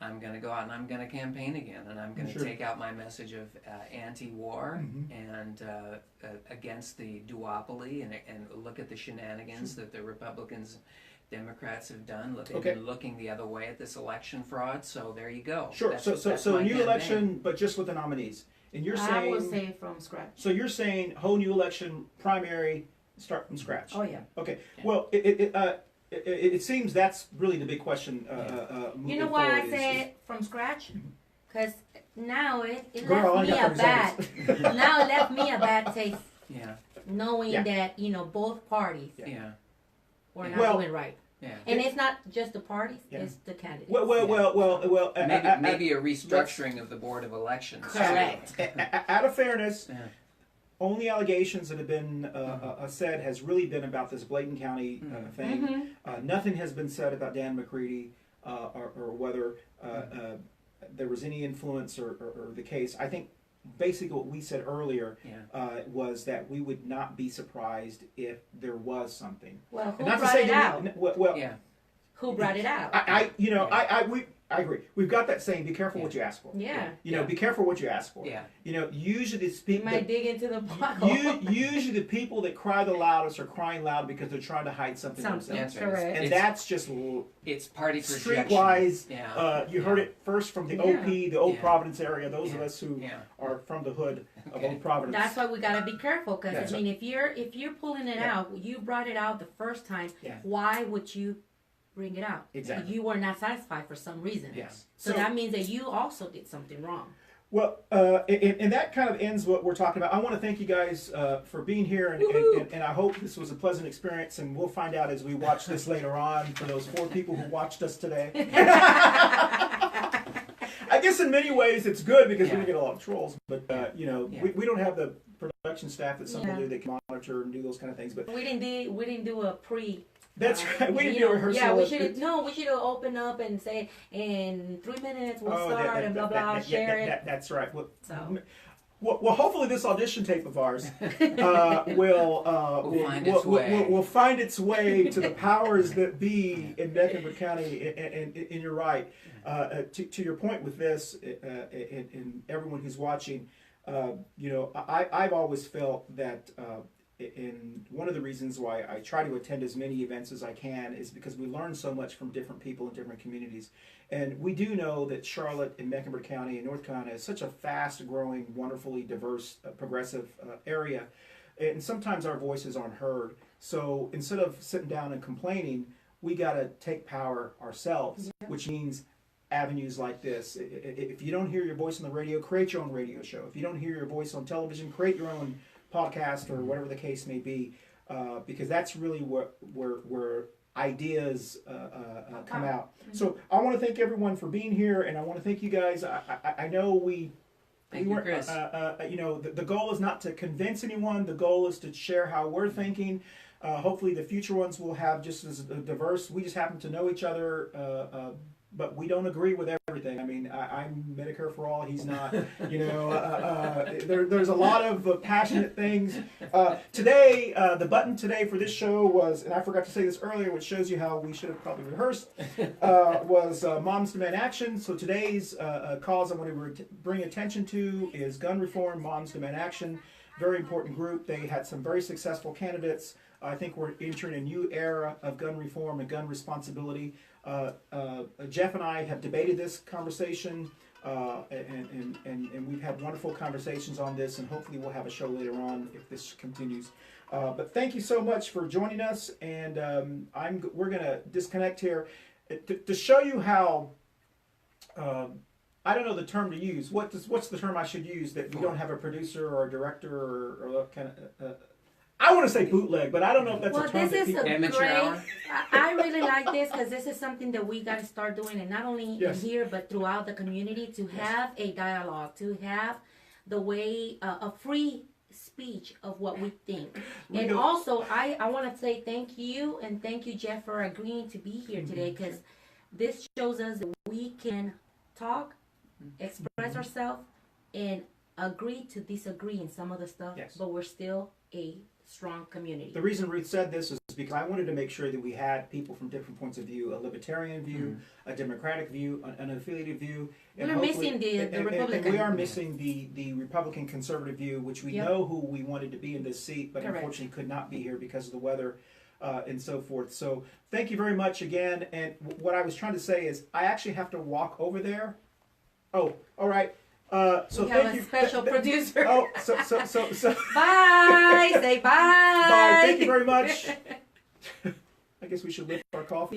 I'm going to go out and I'm going to campaign again, and I'm going to take out my message of anti-war and against the duopoly, and look at the shenanigans that the Republicans, Democrats have done. They've been looking the other way at this election fraud. So there you go. Sure. That's so new election, but just with the nominees. And you're saying I would say from scratch. So you're saying whole new election, primary, start from scratch. Oh yeah. Okay. Yeah. Well, it seems that's really the big question. You know why I say from scratch? Because now it Girl, left me a bad. Now it left me a bad taste. Yeah. Knowing that both parties were not doing right. Yeah. And it's not just the parties; it's the candidates. Well. Maybe a restructuring of the Board of Elections. Correct. Out of fairness. Yeah. Only allegations that have been said has really been about this Bladen County thing. Nothing has been said about Dan McCready or whether there was any influence or the case. I think basically what we said earlier was that we would not be surprised if there was something. Well, who brought it out? Who brought it out? I agree. We've got that saying, be careful what you ask for. Yeah. Be careful what you ask for. Yeah. Usually these people... You might dig into the pothole. Usually the people that cry the loudest are crying loud because they're trying to hide something themselves. That's correct. And that's just... It's party projection. Streetwise. You heard it first from the OP, the Old Providence area. Those of us who are from the hood of Old Providence. That's why we got to be careful, because if you're pulling it out, you brought it out the first time, why would you bring it out? Exactly. You were not satisfied for some reason. Yes. So that means that you also did something wrong. Well, and that kind of ends what we're talking about. I want to thank you guys for being here, and I hope this was a pleasant experience, and we'll find out as we watch this later on for those 4 people who watched us today. I guess in many ways it's good because we didn't get a lot of trolls, but we don't have the production staff that some people do that can monitor and do those kind of things. But we didn't do a pre. That's right. We didn't do a rehearsal. Yeah, we should have opened up and say in 3 minutes we'll start and blah blah. Share it. That's right. Well, so Well, hopefully this audition tape of ours will find its way to the powers that be in Mecklenburg County. And you're right. To your point with this, and everyone who's watching, I've always felt that. And one of the reasons why I try to attend as many events as I can is because we learn so much from different people in different communities. And we do know that Charlotte and Mecklenburg County and North Carolina is such a fast-growing, wonderfully diverse, progressive area. And sometimes our voices aren't heard. So instead of sitting down and complaining, we got to take power ourselves, which means avenues like this. If you don't hear your voice on the radio, create your own radio show. If you don't hear your voice on television, create your own podcast or whatever the case may be, because that's really where ideas come out. So I want to thank everyone for being here, and I want to thank you guys. I know we weren't, Chris. The goal is not to convince anyone. The goal is to share how we're thinking. Hopefully the future ones will have just as diverse. We just happen to know each other, but we don't agree with everything. I mean, I'm Medicare for all. He's not. There's a lot of passionate things. Today, the button today for this show was, and I forgot to say this earlier, which shows you how we should have probably rehearsed, was Moms Demand Action. So today's cause I want to bring attention to is gun reform, Moms Demand Action. Very important group. They had some very successful candidates. I think we're entering a new era of gun reform and gun responsibility. Jeff and I have debated this conversation, and we've had wonderful conversations on this, and hopefully we'll have a show later on if this continues. But thank you so much for joining us, and we're going to disconnect here to show you how. I don't know the term to use. What's the term I should use that we don't have a producer or a director or kind of. I want to say bootleg, but I don't know if that's a term that people... Amateur hour? I really like this because this is something that we got to start doing, and not only in here, but throughout the community, to have a dialogue, to have the way, a free speech of what we think. And also, I want to say thank you, and thank you, Jeff, for agreeing to be here today, because this shows us that we can talk, express ourselves, and agree to disagree in some of the stuff, but we're still a strong community. The reason Ruth said this is because I wanted to make sure that we had people from different points of view, a libertarian view, a democratic view, an affiliated view. We're missing the Republican. And we are missing the Republican conservative view, which we know who we wanted to be in this seat, but unfortunately could not be here because of the weather and so forth. So thank you very much again. And what I was trying to say is I actually have to walk over there. Oh, all right. So we have thank a you. special producer. Oh, so. Bye. Say bye. Bye. Thank you very much. I guess we should lift our coffee.